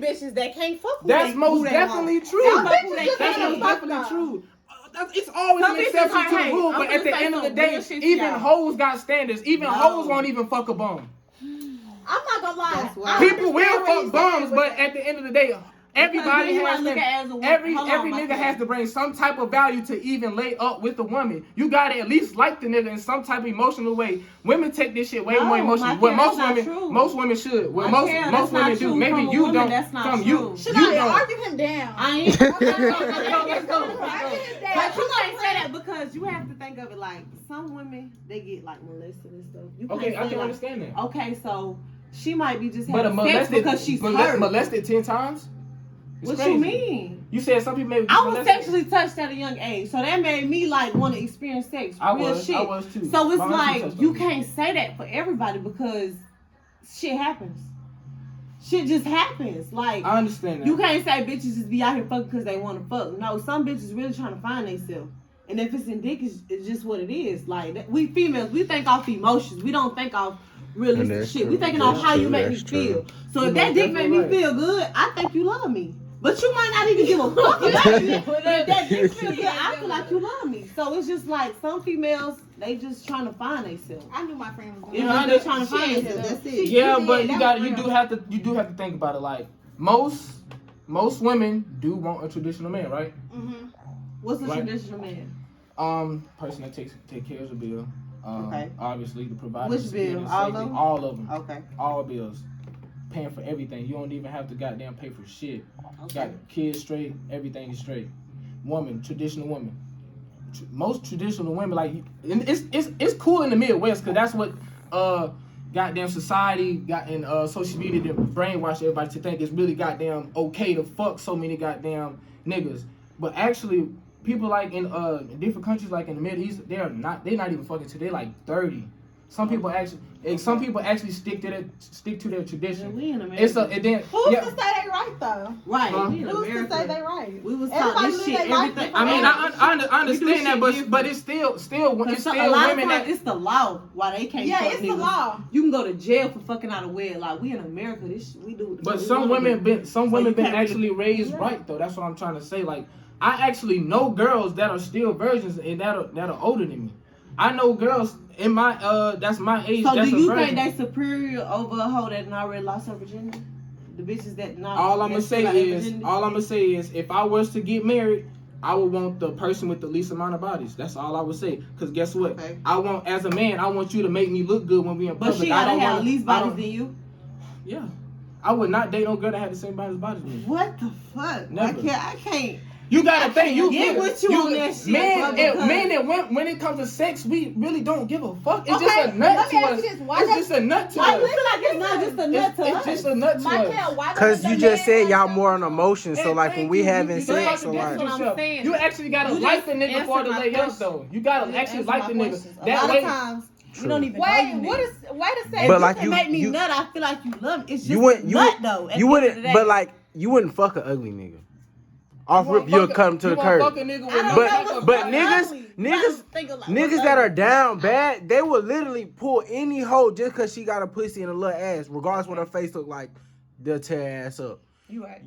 bitches that can't fuck. That's most definitely true. That's most definitely true. It's always an exception to the rule, but at the end of the day, even hoes got standards. Even hoes won't even fuck a bum. I'm not gonna lie. People will fuck bums, but at the end of the day, everybody has to, every nigga has to bring some type of value to even lay up with a woman. You gotta at least like the nigga in some type of emotional way. Women take this shit way more emotionally. Well, most women should. Well, most women do. Maybe you don't. From you, should I argue him down? I ain't. Let's go. But you can't say that because you have to think of it like some women they get like molested and stuff. Okay, I can understand that. Okay, so she might be just having sex because she's hurt. Molested 10 times. What you mean? You said some people may be I was sexually touched at a young age, so that made me like want to experience sex. I was too. So it's like you can't say that for everybody because shit happens. Shit just happens. Like I understand that. You can't say bitches just be out here fucking because they want to fuck. No, some bitches really trying to find themselves. And if it's in dick, it's just what it is. Like we females, we think off emotions. We don't think off realistic shit. We thinking off how you make me feel. So if that dick make me feel good, I think you love me. But you might not even give a fuck about it. But if that dick feel good, I feel like you love me. So it's just like some females, they just trying to find themselves. I knew my friend was going to they're trying to find themselves. That's it. Yeah, but you do have to think about it. Like most women do want a traditional man, right? Mm-hmm. What's a traditional man? Person that take care of the bill. Okay. Obviously the provider. Which bill? All of them. Okay. All bills. Paying for everything. You don't even have to goddamn pay for shit. Okay. Got kids straight. Everything is straight. Woman, traditional woman. Most traditional women, like, it's cool in the Midwest because that's what goddamn society got in social media to brainwash everybody to think it's really goddamn okay to fuck so many goddamn niggas. But actually, people like in different countries, like in the Middle East, they're not even fucking till they're like 30. Some people actually stick to their tradition. Yeah, we in America. Who's to say they right though? Right. Who's to say they right? We was taught this shit. Everything. I mean, I understand that, but it's still women that it's the law. Why they can't? Yeah, it's the law. You can go to jail for fucking out of wedlock. We in America. This we do. But some women been actually raised right though. That's what I'm trying to say. Like I actually know girls that are still virgins and that are older than me. I know girls in my that's my age. So that's do you think they superior over a hoe that already lost her virginity? The bitches that not. All I'm gonna say is, if I was to get married, I would want the person with the least amount of bodies. That's all I would say. Cause guess what? Okay. As a man, I want you to make me look good when we in public. But she gotta have least bodies than you. Yeah, I would not date no girl that had the same bodies as me. What the fuck? Never. I can't. You gotta think. You get with you on that shit. Men and when it comes to sex, we really don't give a fuck. It's just a nut to us. It's just a nut to us. I feel like it's not just a nut to us. It's just a nut to us. Cause you just said y'all more on emotion. So like when we having sex, so like you actually gotta like the nigga before the lay up though. You gotta actually like the nigga. A lot of times. You don't even wait a second. But like you make me nut, I feel like you love me. It's just nut though. You wouldn't, but like you wouldn't fuck an ugly nigga. Off rip, you'll cut him to the curb. But niggas that are down bad, they will literally pull any hoe just cause she got a pussy and a little ass, regardless what her face look like. They'll tear her ass up. You right.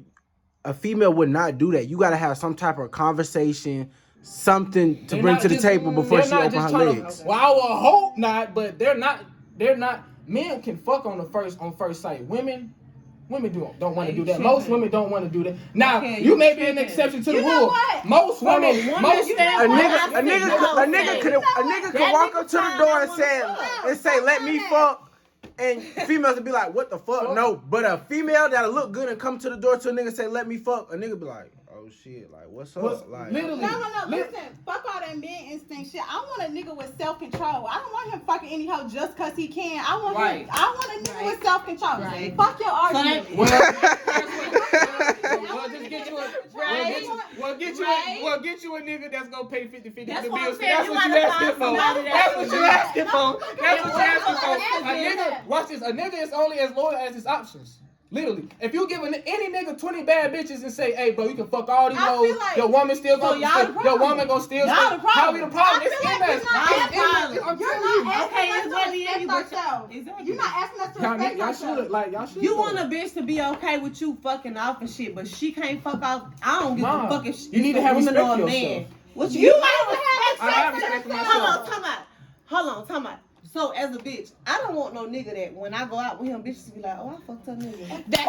A female would not do that. You gotta have some type of conversation, something to bring to the table before she open her legs. Well, I would hope not, but they're not. Men can fuck on first sight. Women don't want to do that. Most women don't want to do that. Now, you may be an exception to the rule. Most women, a nigga could walk up to the door and say, "Let me fuck," and females would be like, "What the fuck?" No, but a female that'll look good and come to the door to a nigga and say, "Let me fuck," a nigga be like, "Oh shit, like what's up?" Like, no. Listen, fuck all that man instinct shit. I want a nigga with self control. I don't want him fucking any hoe just cause he can. I want a nigga with self control. Right. Fuck your argument. We'll get you a nigga that's gonna pay 50-50 for the bills. That's what you asking for. That's what you asking for. A nigga, watch this. A nigga is only as loyal as his options. Literally, if you give any nigga 20 bad bitches and say, "Hey, bro, you can fuck all these I hoes," feel like- your woman still gonna, your woman gonna still. Y'all the problem. How we the problem? I feel It's like in us. you're not It's in us. asking- I'm You're telling you. not Okay, asking it's us what to it is, respect but ourselves. exactly. You're not asking us to Y'all respect should ourselves. like y'all should. You want a bitch to be okay with you fucking off and shit, but she can't fuck off. I don't give Nah, a fuck if you need to it's a have woman respect or a for man. yourself. What You you need to have I have respect respect for for yourself. myself. Hold on, time out. So as a bitch, I don't want no nigga that when I go out with him, bitches be like, oh, I fucked her nigga. That's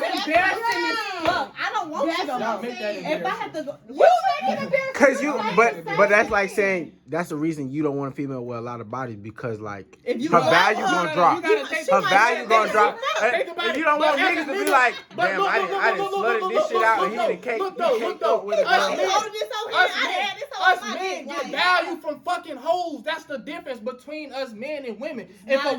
That's embarrassing as fuck. I don't want you to Y'all know. make that If I embarrassing. have to go, You make it embarrassing. Cause you, but that's like saying that's the reason you don't want a female with a lot of bodies because like if you her go value out, gonna drop. Her value gonna drop. And you don't want niggas to be like, damn, I done slutted this shit out and he done cake up with a Us men get value from fucking hoes. That's the difference between us men and women. If a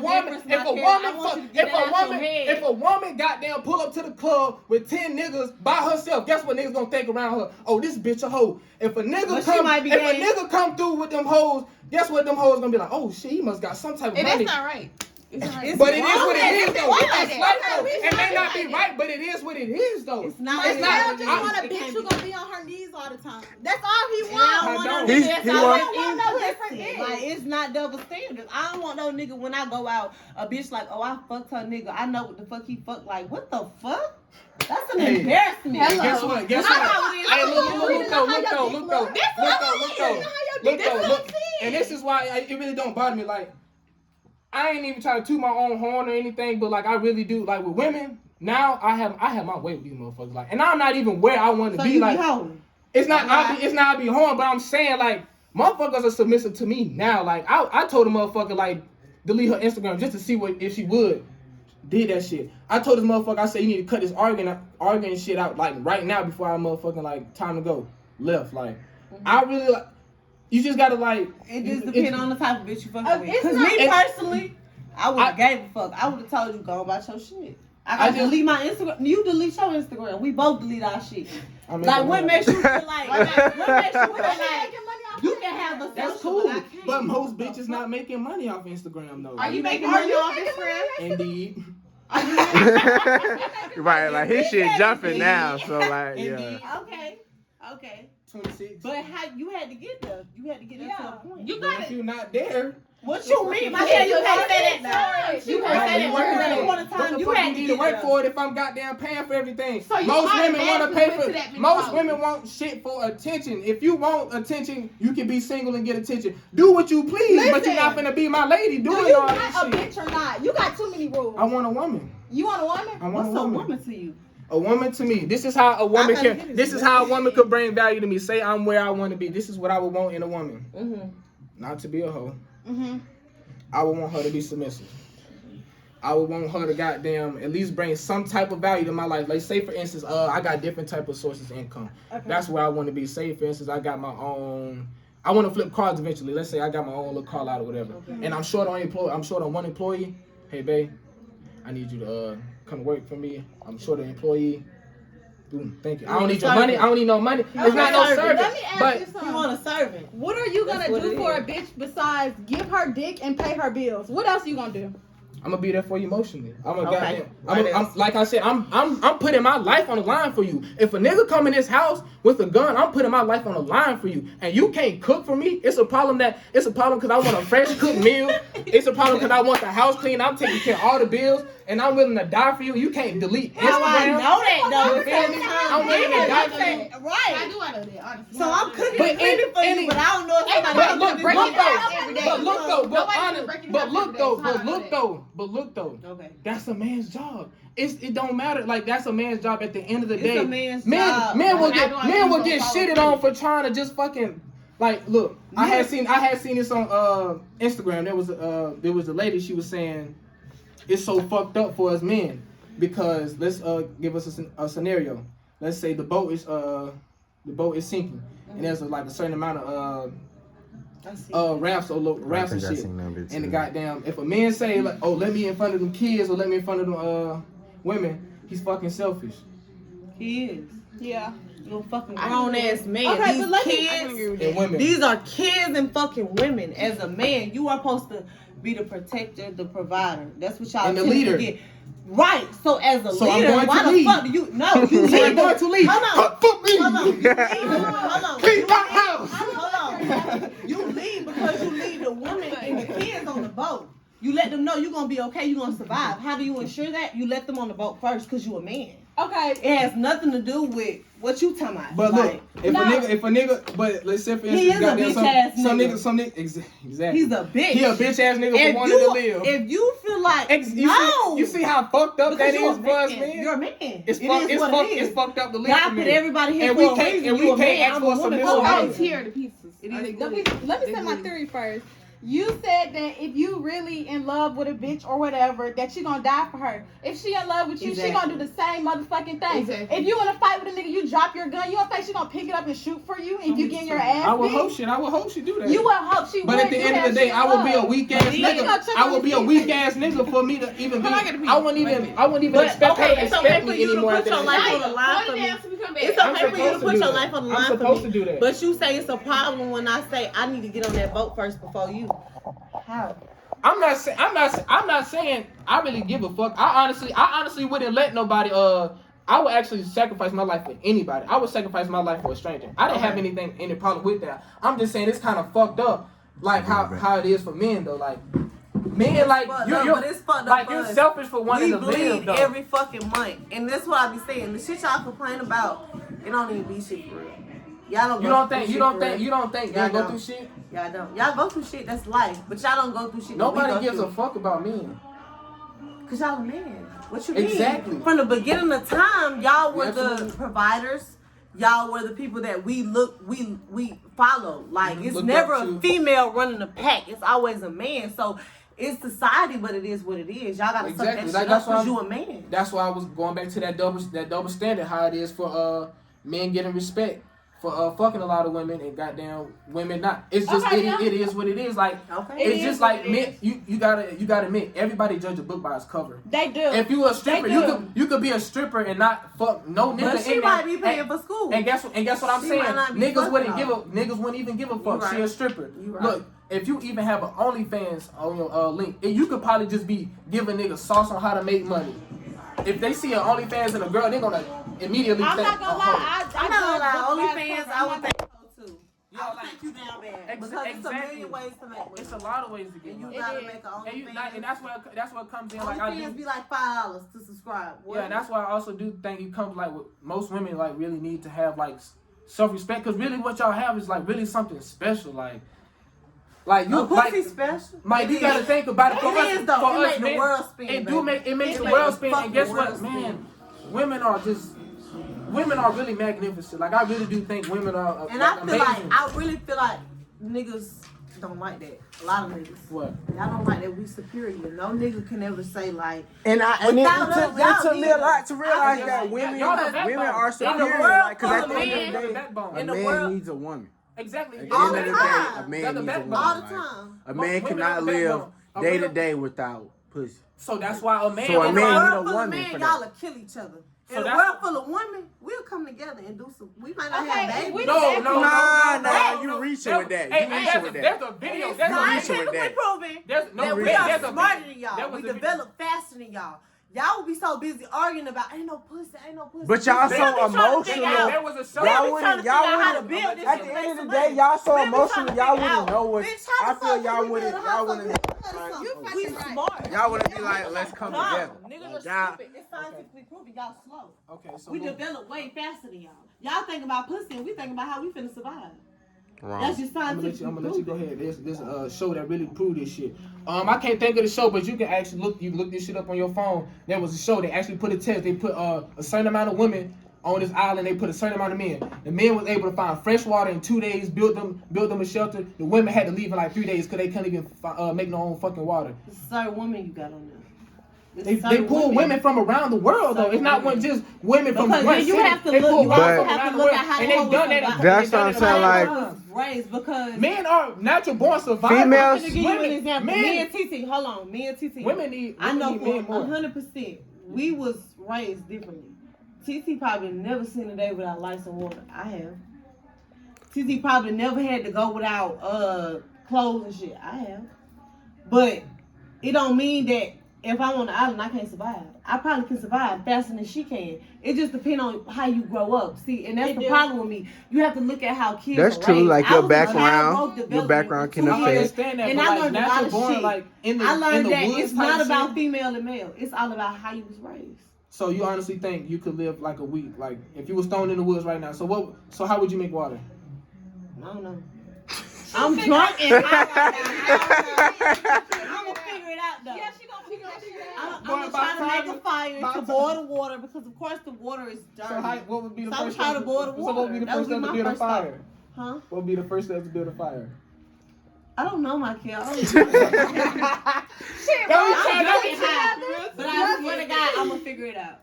woman goddamn pull up to the club with 10 niggas by herself, guess what niggas gonna think around her? Oh, this bitch a hoe. If a nigga come through with them hoes, guess what them hoes gonna be like? Oh shit, he must got some type of money. And that's not right. But it is what it is though. It's like though. It may not be right, but it is what it is though. It's not. It's not just want a It bitch can't who be. gonna be on her knees all the time. That's all he I wants. don't want no don't. nigga He that's wants- always no in different pussy. dick. Like it's not double standards. I don't want no nigga when I go out, a bitch like, oh, I fucked her nigga. I know what the fuck he fucked. Like, what the fuck? That's an embarrassment. Hey, guess what? Guess what? Hey, look though. And this is why it really don't bother me. Like, I ain't even trying to toot my own horn or anything, but like I really do. Like with women, now I have my way with these motherfuckers. Like, and I'm not even where I want to So be. you Like, be holding. it's not I be horn, but I'm saying like motherfuckers are submissive to me now. Like I told a motherfucker like delete her Instagram just to see if she would. Did that shit. I told this motherfucker, I said you need to cut this arguing shit out like right now before I motherfucking like time to go. Left. Like I really like you just gotta like It just depends on the type of bitch you fucking with. It's Cause not- me personally, I would have gave a fuck. I would have told you go about your shit. I gotta delete my Instagram. You delete your Instagram. We both delete our shit. Like what makes you feel like you can have a that's social, cool. but I can't. But most bitches not making money off Instagram though. Are you making money off Instagram? Indeed. right, like his shit jumping now, so like yeah. Okay. 26. But how you had to get there? You had to get there to a point. You But got if it. you're not there, What you mean? You can't say that now. You no, can't say you that. working Once for upon a it. time, What the you fuck had you to need get to work there. for it if I'm goddamn paying for everything? So you Most women want to pay automatically went to that for. many Most hoes. women want shit for attention. If you want attention, you can be single and get attention. Do what you please, but you're not Listen. finna be my lady Do doing you all want this a shit. bitch or not? You got too many rules. I want a woman. You want a woman? I want What's a a woman. woman to you? A woman to me. This is how a woman gotta can. get This this. is how a woman could bring value to me. Say I'm where I want to be. This is what I would want in a woman. Mm-hmm. Not to be a hoe. Mm-hmm. I would want her to be submissive. I would want her to goddamn at least bring some type of value to my life. Like say for instance, I got different type of sources of income. Okay. That's where I want to be. Say for instance, I got my own. I want to flip cars eventually. Let's say I got my own little car lot or whatever, and I'm short on one employee. Hey babe, I need you to come to work for me. I'm short an employee. Boom, thank you. I don't need your money. I don't need no money. It's not no Let service. me ask But you something. You want a servant? What are you That's gonna what do it for a is. bitch besides give her dick and pay her bills? What else you gonna do? I'm gonna be there for you emotionally. I'm Okay. I'm like I said, I'm putting my life on the line for you. If a nigga come in this house with a gun, I'm putting my life on the line for you. And you can't cook for me. It's a problem because I want a fresh cooked meal. It's a problem because I want the house clean. I'm taking care of all the bills, and I'm willing to die for you. You can't delete Instagram. How I know that though? You feel me? I'm willing to die for you. I Right. do out of that, honestly. So I'm cooking But and cleaning for any- you, but I don't know if But somebody look, else break is it down doing every it. day. But Okay. that's a man's job. It don't matter. Like that's a man's job at the end of the It's day. a man's men job. men will But get how do I men will even get follow shitted through? on for trying to just fucking like look. I had seen this on Instagram. There was a lady. She was saying it's so fucked up for us men because let's give us a scenario. Let's say the boat is sinking and there's like a certain amount of rafts and shit. And the goddamn, if a man say like, oh, let me in front of them kids or let me in front of them women, he's fucking selfish. He is. Yeah. You're a fucking grown ass man. Okay, These but let me- kids, And women. these are kids and fucking women. As a man, you are supposed to be the protector, the provider. That's what y'all And the tend to leader. forget. Right. So as a So I'm leader, going why to the leave. fuck do you? No, you So leave. I'm going to leave. Hold Me. on. Hold on. Leave my house. Hold on. You leave because you leave the woman and the kids on the boat. You let them know you're gonna be okay. You're gonna survive. How do you ensure that? You let them on the boat first because you a man. Okay. It has nothing to do with what you talking about. But like, look, if a nigga, but let's say for instance, he is a bitch ass nigga. Some nigga, exactly. He's a bitch. He a bitch ass nigga for wanting to live. If you feel like you see how fucked up that is for us, man. You're a man. It's fucked up to live. God put everybody here for a reason. And we can't ask for submission. Okay, tear the pieces. Let me say my theory first. You said that if you really in love with a bitch or whatever, that you gonna die for her. If she in love with you, she gonna do the same motherfucking thing. Exactly. If you in a fight with a nigga, you drop your gun, you don't think she gonna pick it up and shoot for you if you getting your ass I would beat? hope she do that. You would hope she would. But at the end of the day, I would be a weak ass nigga. I would be a weak ass nigga for me to even be. I wouldn't even expect her to expect me anymore. It's okay for you to put your life on the line for me. But you say it's a problem when I say I need to get on that boat first before you. How? I'm not saying I really give a fuck. I honestly wouldn't let nobody. I would actually sacrifice my life for anybody. I would sacrifice my life for a stranger. I didn't have any problem with that. I'm just saying it's kind of fucked up, like how it is for men though. Like men, like you're selfish for wanting to live though. Every fucking month, and that's what I be saying. The shit y'all complain about, it don't even be shit for real. Y'all don't. You don't think y'all go through shit? Y'all don't. Y'all go through shit. That's life. But y'all don't go through shit. Nobody gives a fuck about men. Cause y'all men. What you exactly. mean? From the beginning of time, y'all were the providers. Y'all were the people that we follow. Like it's never a female running the pack. It's always a man. So it's society, but it is what it is. Y'all gotta suck that shit up because you a man. That's why I was going back to that double standard. How it is for men getting respect for fucking a lot of women and goddamn women not. It's just it is what it is. Like it's just like men. You gotta admit everybody judge a book by its cover. They do. If you a stripper, you could be a stripper and not fuck no nigga. But she might be paying for school. And guess what I'm saying? Niggas wouldn't even give a fuck. Right. She a stripper. Right. Look, if you even have an OnlyFans on your link, you could probably just be giving niggas sauce on how to make money. If they see an OnlyFans and a girl, they're gonna immediately think. I'm not gonna lie. I'm not gonna lie. OnlyFans, I would think so too. I would think you down bad because it's a million ways to make money. It's a lot of ways to get money. You gotta make an OnlyFans. And that's what comes in. OnlyFans like I do. Be like $5 to subscribe. Yeah, and that's why I also do think it comes like with most women like really need to have like self-respect because really what y'all have is like really something special like you pussy special. Like you gotta think about it. For us, it makes the world spin. It makes the world spin. And guess what, man? Women are really magnificent. Like I really do think women are. And I really feel like niggas don't like that. A lot of niggas. What? Y'all don't like that we superior. No nigga can ever say like. And it took me a lot to realize that women are superior. Because at the end of the day, a man needs a woman. Exactly. At the end of the day, a man needs a woman. All the time. A man cannot live day to day without pussy. So that's why a man. So a man need a woman man, for y'all that. will kill each other. So in a world full of women, we'll come together and do some. We might not have babies. No. You reaching with that. There's a video. Scientifically proven that we are smarter than y'all. We develop faster than y'all. Y'all would be so busy arguing about ain't no pussy. But y'all so emotional. There was a show. Y'all wouldn't. At the end of the day, y'all so emotional. Y'all wouldn't know what. I feel y'all wouldn't. We smart. Y'all wouldn't be like, let's come together. Niggas are stupid. It's scientifically proven. Y'all slow. Okay, so we develop way faster than y'all. Y'all think about pussy and we think about how we finna survive. Wrong. That's just I'm gonna let you go ahead. There's a show that really proved this shit. I can't think of the show, but you can actually look this shit up on your phone. There was a show they actually put a test. They put a certain amount of women on this island. They put a certain amount of men. The men was able to find fresh water in 2 days. Build them a shelter. The women had to leave in like 3 days because they couldn't even make no own fucking water. It's a certain woman you got on there. They pull women from around the world though. It's not just women from one city. You have to look. You also have to look at how and they done that. That's what I'm saying. Like raised because men are natural born survivors. Females. I'm gonna give you an example. Me and TT. Hold on. Me and TT. Women need. I know for men more. 100%. We was raised differently. TT probably never seen a day without lights and water. I have. TT probably never had to go without clothes and shit. I have. But it don't mean that if I'm on the island, I can't survive. I probably can survive faster than she can. It just depends on how you grow up. See, and that's the problem with me. You have to look at how kids That's are true. raised. Like I your was in child background, growth your background can development I for 2 years, understand that, and but I like learned a lot natural of born, shit. like in the I learned in the that woods it's type not about shit. female and male. It's all about how you was raised. So you honestly think you could live like a week, like if you was thrown in the woods right now? So what? So how would you make water? I don't know. I'm drunk and high right now. I'm gonna figure it out though. Yeah, she gonna figure that shit out. I'm gonna try to make a fire to boil the water because of course the water is dirty. So what would be the So I'm first? trying to boil the So what would be the water. first step to build a fire? Huh? What would be the first step to build a fire? I don't know, my kid. Shit, But I swear to God, I'm gonna figure it out.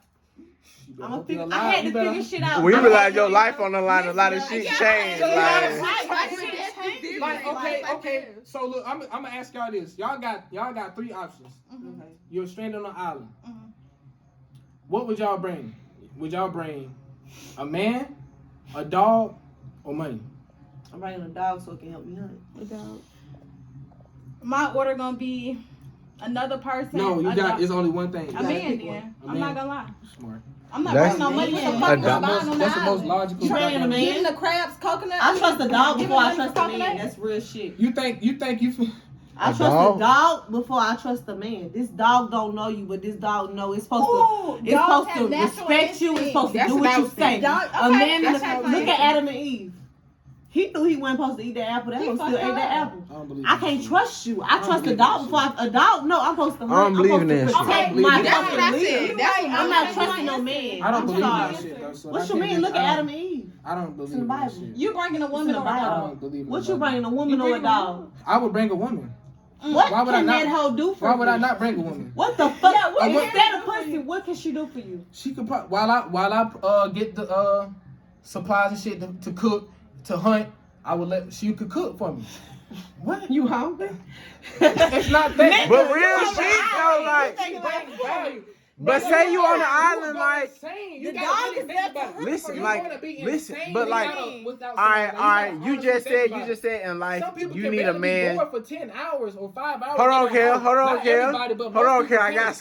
I'm gonna figure. I had to figure shit out. We realize your life on the line. A lot of shit changed. Like, okay. So look, I'm gonna ask y'all this. Y'all got 3 options. Mm-hmm. You're stranded on an island. Mm-hmm. What would y'all bring? Would y'all bring a man, a dog, or money? I'm bringing a dog so it can help me hunt. A dog. My order gonna be another person. No, you a got. dog. It's only one thing. A man, then. I'm not gonna lie. Smart. I'm not That's- bringing no money. What the a fuck am I dog. buying on That's the the most island? logical. You bringing a man? Getting the crabs, coconut. I trust the dog Giving before I money trust for the man. coconut? That's real shit. You think you? I A trust dog? the dog before I trust the man. This dog don't know you, but this dog know it's supposed Ooh, to. It's dogs supposed have to natural respect you. It's instinct. supposed to That's do what you about say. Dog- A okay, man in that's the how look it at is. Adam and Eve. He knew he wasn't supposed to eat that apple. That He one still fucked ate that up. apple. I don't believe I that can't shit. trust you. I trust the believe dog that before a dog. No, I'm supposed to hunt. I don't believe in I'm that supposed to shit. protect Okay, my that's fucking what I leader. said. That's what I'm not trusting no man. I don't I'm believe in sorry. that shit though. So What that you can't mean? be- Look at Adam and Eve. I don't believe in the in that Bible. shit. You bringing a woman It's in or the a I Bible. dog? don't believe in What that. you bringing, a woman or a dog? I would bring a woman. What Why would I can not- that hoe do for Why you? would I not bring a woman? What the fuck? Yeah, what can Instead you of do for pussy, you? what can she do for you? She could while I get the supplies and shit to cook, to hunt. I would let she could cook for me. What? You hungry? It's not that. But real shit though, like. But say you on the island, like. The dog is there for her. Listen, like, listen, but like, all all right. You just said in life, Some people you can need a barely be man. bored for 10 hours or 5 hours. Hold on, in a Kel. house. Hold on, Not Kel. everybody, but Hold most on, people Kel. I can. got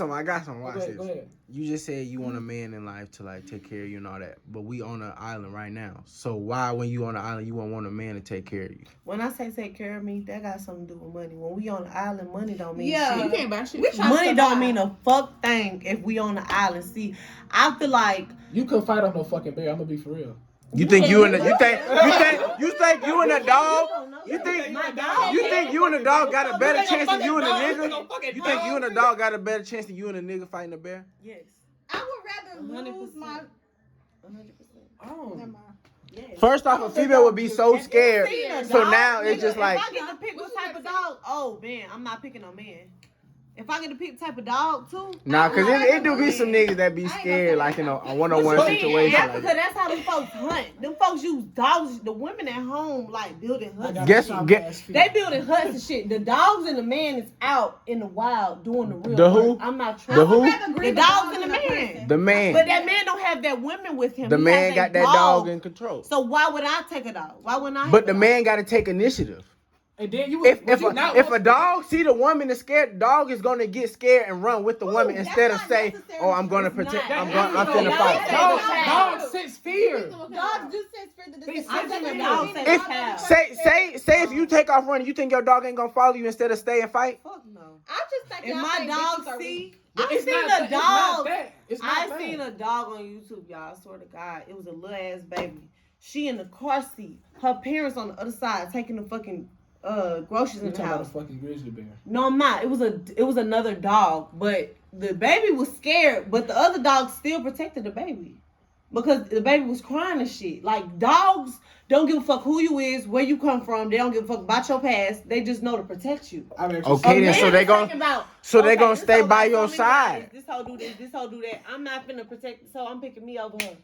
some. Watch Go this. ahead. You just said you want a man in life to like take care of you and all that, but we on an island right now. So why, when you on the island, you won't want a man to take care of you? When I say take care of me, that got something to do with money. When we on the island, money don't mean Yeah. shit. You can't buy shit. We trying Money to don't survive. mean a fuck thing if we on the island. See, I feel like You couldn't fight off no fucking bear. I'm gonna be for real. You think you and the, you think you and a dog? You think my dog. you think you and a dog got a better chance than you and a nigga? You think you and a dog got a better chance than you and a nigga fighting a bear? Yes, I would rather lose 100%. my. 100%. Oh. Never mind. Yes. First off, a female would be so scared. See a So dog, now it's nigga, just like, if I get to pick what type of dog, oh man, I'm not picking no man. If I get to pick the type of dog too, nah, cause it do be some niggas that be scared, like in a one-on-one situation. Africa, Like that. that's how them folks hunt. Them folks use dogs. The women at home like building huts. They building huts and shit. The dogs and the man is out in the wild doing the real The work. who? I'm not The trying. who? The dogs and the man. The man. But that man don't have that women with him. The He man has got a that dog in control. So why would I take a dog? Why wouldn't I? But the man got to take initiative. And then you If a dog see the woman is scared, the dog is gonna get scared and run with the woman that's instead of not say, necessary. "Oh, I'm gonna It's protect. not. I'm finna Dogs fight." say Dogs sense fear. Dogs do sense fear to They the I think a sense dog fear. say If say if you take off running, you think your dog ain't gonna follow you instead of stay and fight? Fuck no. I just think If y'all my think dog bitches are see, weak. I It's seen not a that. It's not dog. that. It's not I that. seen a dog on YouTube, y'all. I swear to God, it was a little ass baby. She in the car seat. Her parents on the other side taking the fucking groceries You in the talking about a house. fucking grizzly bear? No, I'm not. It was another dog, but the baby was scared. But the other dog still protected the baby because the baby was crying and shit. Like dogs don't give a fuck who you is, where you come from. They don't give a fuck about your past. They just know to protect you. Okay, then so they gonna stay by your side. This hoe do this. This hoe do that. I'm not finna protect. So I'm picking me over her.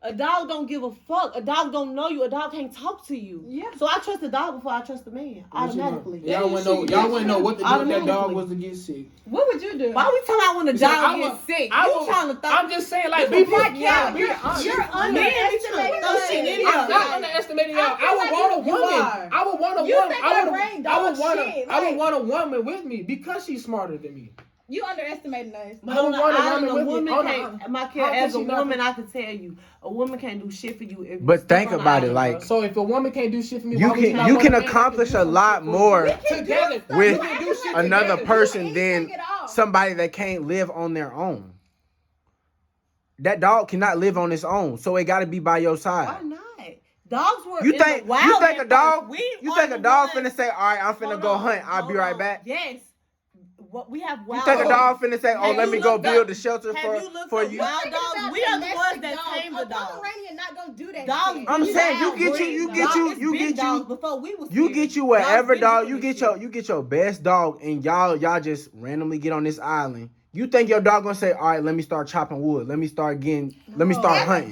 A dog don't give a fuck. A dog don't know you. A dog can't talk to you. Yeah. So I trust the dog before I trust the man. Automatically. Y'all wouldn't know what to do if that dog was to get sick. What would you do? Why we talking about when the Because dog gets sick? You trying to throw? I'm just saying, like, be honest. You're underestimating Throw shit in I'm not here. underestimating y'all. I feel I would like want a you woman. are. I would want a You woman. think your brain dog shit, I would like- want a woman with me because she's smarter than me. You underestimating us. But on the island, a woman Hold can't. on. My kid, as a woman, I can tell you, a woman can't do shit for you. If you But think step on the about it, island, like bro. So if a woman can't do shit for me, you why would not can want a man that accomplish do a some lot shit for more you? Together. with We can do shit another together. person than Anything at all. somebody that can't live on their own. That dog cannot live on its own, so it got to be by your Why side. not? Dogs were You in think the wild. you think a at dog? first. We You are think a the dog ones- finna say, "All right, I'm finna Hold go on, hunt. I'll be hold right on. back." Yes. What we have You wild. think a dog finna say, "Oh, Have let you me go looked build up- the shelter have you for looked for up you"? wild Thinking dogs? about We are the domestic ones that dogs. tame the A dogs. Pomeranian not gonna do that. Dogs. shit. I'm been saying you wild get breed, you dog. get you It's you been get dogs you before we was you here. get you Dogs wherever been dog doing you this get your shit. you get your best dog and y'all just randomly get on this island. You think your dog gonna say, "All right, let me start chopping wood. Let me start hunting."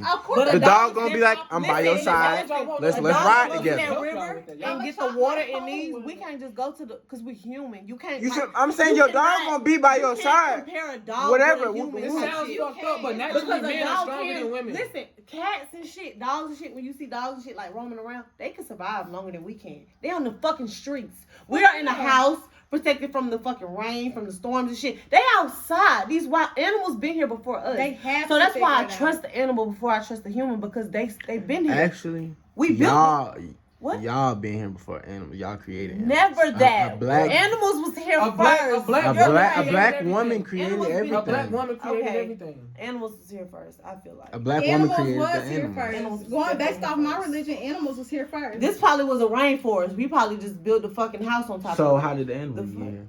Of course, But The a dog gonna be like, "I'm by your listen, side. Let's a ride dog goes together." in that river and get the water it needs. We can't just go to the because we're human. You can't. You like, feel, I'm saying you your dog cannot- gonna be by you your can't side. Compare a dog Whatever. with a human. This Like, sounds you fucked up, but can't. naturally Because a men are dog stronger can- than women. Listen, cats and shit, dogs and shit. When you see dogs and shit like roaming around, they can survive longer than we can. They on the fucking streets. We are in a house. Protected from the fucking rain, from the storms and shit. They outside. These wild animals been here before us. They have so to that's why I figure it trust the animal before I trust the human because they've been here. Actually, We built What? Y'all been here before animals. Y'all created animals. Never that. A black Animals was here A black- first. a black- a You're black right. woman created Animals been- everything. A black woman created Okay. everything. Animals was here first. I feel like A black woman Animals created was the here animals. first. Animals was Going based definitely off my first. religion, animals was here first. this probably was a rainforest. We probably just built a fucking house on top So of it. how did the animals The get here?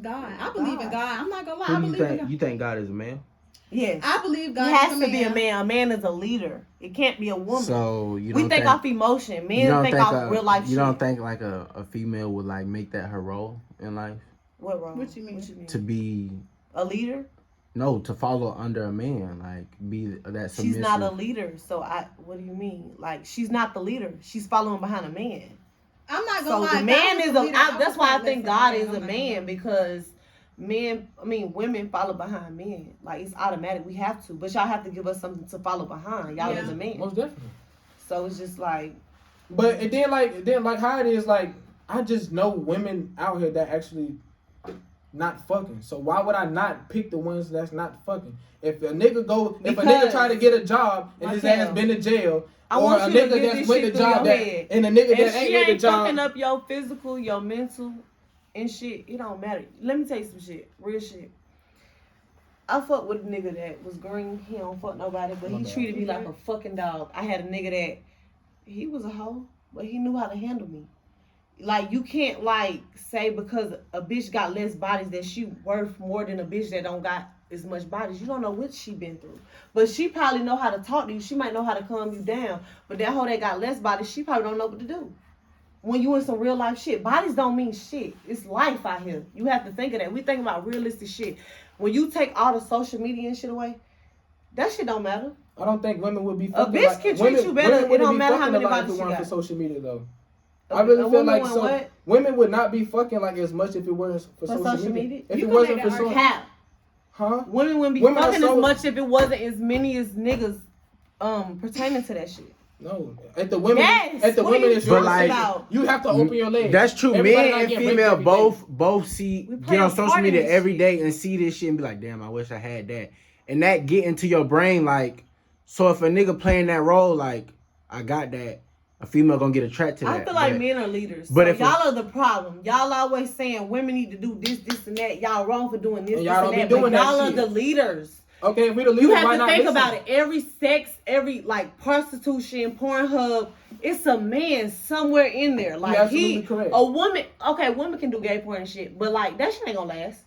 God, I believe in God. I'm not gonna lie. I Who do you believe in think? God. You think God is a man? Yes. I believe God He has is to be a man. A man is a leader. It can't be a woman. So you we don't think off emotion. you Men don't think off real life You shit. don't think like a female would like make that her role in life What wrong? What you mean? to be A leader? no to follow under a man, like be that submissive. She's not a leader. So what do you mean? Like she's not the leader. She's following behind a man. I'm not So gonna lie. the man is that's why I would think listen, God man. is I'm a not man gonna- because women follow behind men. Like it's automatic. We have to. But y'all have to give us something to follow behind. Y'all Yeah. is a man. Most definitely. So it's just like But and then like how it is like I just know women out here that actually not fucking. So why would I not pick the ones that's not fucking? If a nigga try to get a job and his ass been to jail, I or want a you to nigga get that's this with shit the through job your that head. and a nigga if that she ain't with ain't the job. fucking up your physical, your mental, and shit, it don't matter. Let me tell you some shit, real shit. I fucked with a nigga that was green. He don't fuck nobody, but he treated me like a fucking dog. I had a nigga that he was a hoe, but he knew how to handle me. Like you can't like say because a bitch got less bodies that she worth more than a bitch that don't got as much bodies. You don't know what she been through, but she probably know how to talk to you. She might know how to calm you down. But that hoe that got less bodies, she probably don't know what to do. When you in some real life shit, bodies don't mean shit. It's life out here. You have to think of that. We think about realistic shit. When you take all the social media and shit away, that shit don't matter. I don't think women would be A fucking bitch can treat you better. It don't matter how many bodies if it she weren't got. for social media though. I really feel like what? women would not be fucking like as much if it wasn't for social media. If You it can wasn't make for that social Cap. Huh? Women wouldn't be Women are fucking so- as much if it wasn't as many as niggas pertaining to that shit. No. At the women Yes. at the What are women you it's your talking decision. about? You have to open your legs. That's true. Everybody Men not and getting raped female every day. both see We play get on a social part in media this every shit. day and see this shit and be like, damn, I wish I had that. And that get into your brain like, so if a nigga playing that role, like, I got that, a female gonna get attracted to that. I feel like men are leaders. but So if y'all are the problem. Y'all always saying women need to do this, and that. Y'all wrong for doing this, And this, y'all and don't be that. doing But that y'all are shit. the leaders. Okay, if we the leaders, You why have to not think listen? about it. Every sex, every like prostitution, Pornhub, it's a man somewhere in there. Like absolutely correct. a woman. Okay, women can do gay porn and shit, but like that shit ain't gonna last.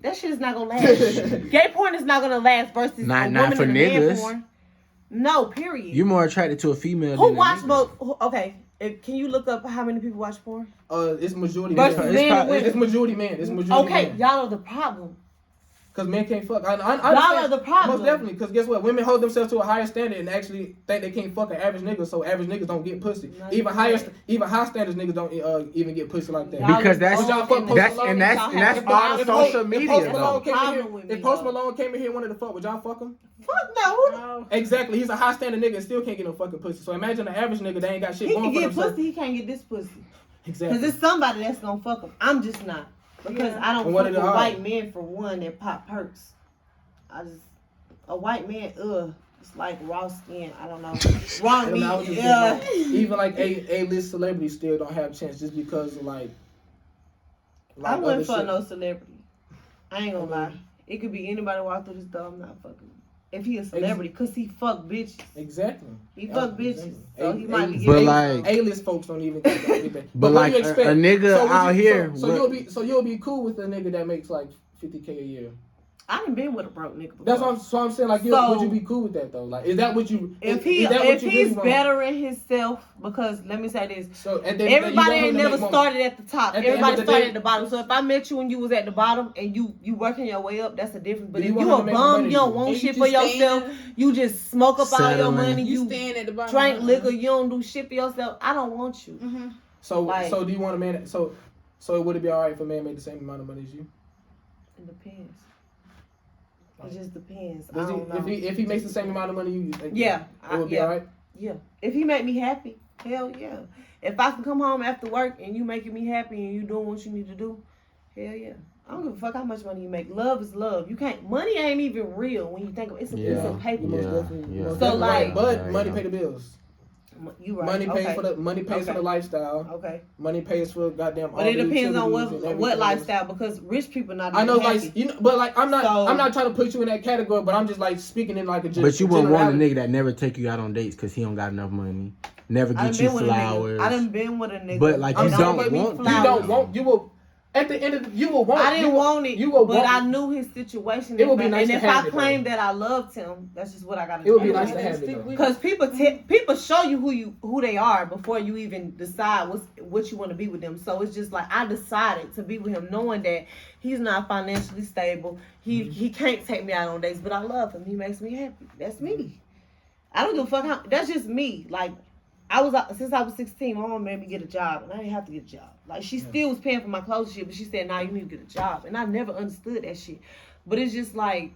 That shit is not gonna last. Gay porn is not gonna last versus Not a woman for and a man niggas. porn. No, period. You're more attracted to a female Who than watch a nigga. both? Okay, can you look up how many people watch porn? It's majority Versus men. men and women. It's majority men. It's majority Okay, men. y'all are the problem. Because men can't fuck. I Y'all understand. are the problem. Most definitely. Because guess what? Women hold themselves to a higher standard and actually think they can't fuck an average nigga. So average niggas don't get pussy. No, Even you're right. even high standards niggas don't even get pussy like that. Y'all Because are that's y'all fuck Post that's Malone? and that's Y'all and that's have all the the problem. social If media Post Malone though. came in Problem here, with me, if Post though. Malone came in here and wanted to fuck, would y'all fuck him? Fuck no. Exactly. He's a high standard nigga and still can't get no fucking pussy. So imagine an average nigga that ain't got shit He going can for get himself. pussy. He can't get this pussy. Exactly. Cause it's somebody that's gonna fuck him. I'm just not. Because I don't fuck with white men for one that pop perks. A white man, it's like raw skin. I don't know. Raw meat. Yeah. Even like A-list celebrities still don't have a chance just because of like I wouldn't fuck no celebrity. I ain't gonna lie. It could be anybody walk through this door. I'm not fucking. If he a celebrity, cause he fuck bitches. Exactly. He fuck bitches. So he might be. But like A-list folks don't even get that. But like a nigga out here. So you'll be cool with a nigga that makes like $50K a year. I done been with a broke nigga before. That's what I'm saying. Like, would you be cool with that though? Like, is that what you? If he's bettering himself, because let me say this. So everybody ain't never started at the top. Everybody started at the bottom. So if I met you when you was at the bottom and you working your way up, that's a difference. But if you a bum, you don't want shit for yourself. You just smoke up all your money. You stand at the bottom. Drink liquor. You don't do shit for yourself. I don't want you. Mm-hmm. So do you want a man? So would it be alright if a man made the same amount of money as you? It depends. It just depends. If he makes the same amount of money you think it would be alright? Yeah. If he make me happy, hell yeah. If I can come home after work and you making me happy and you doing what you need to do, hell yeah. I don't give a fuck how much money you make. Love is love. You can't. Money ain't even real when you think of it. It's a piece of paper. Yeah. So like, but money pay the bills. You right. Money pays for the lifestyle. Okay. Money pays for goddamn. But it depends on what lifestyle, because rich people not. I know, happy. like but like I'm not trying to put you in that category, but I'm just like speaking in like a. But you wouldn't want a nigga that never take you out on dates because he don't got enough money. Never get you flowers. I done been with a nigga. But like you don't want. You will. At the end of you will want. I didn't want it, but I knew his situation. It would be nice to have it. And if I claim that I loved him, that's just what I gotta do. It would be nice to have it. Because people show you who they are before you even decide what you want to be with them. So it's just like I decided to be with him, knowing that he's not financially stable. He can't take me out on dates, but I love him. He makes me happy. That's me. I don't give a fuck how. That's just me. Like. Since I was 16, my mom made me get a job, and I didn't have to get a job. Like, she still was paying for my clothes and shit, but she said, nah, you need to get a job. And I never understood that shit. But it's just like,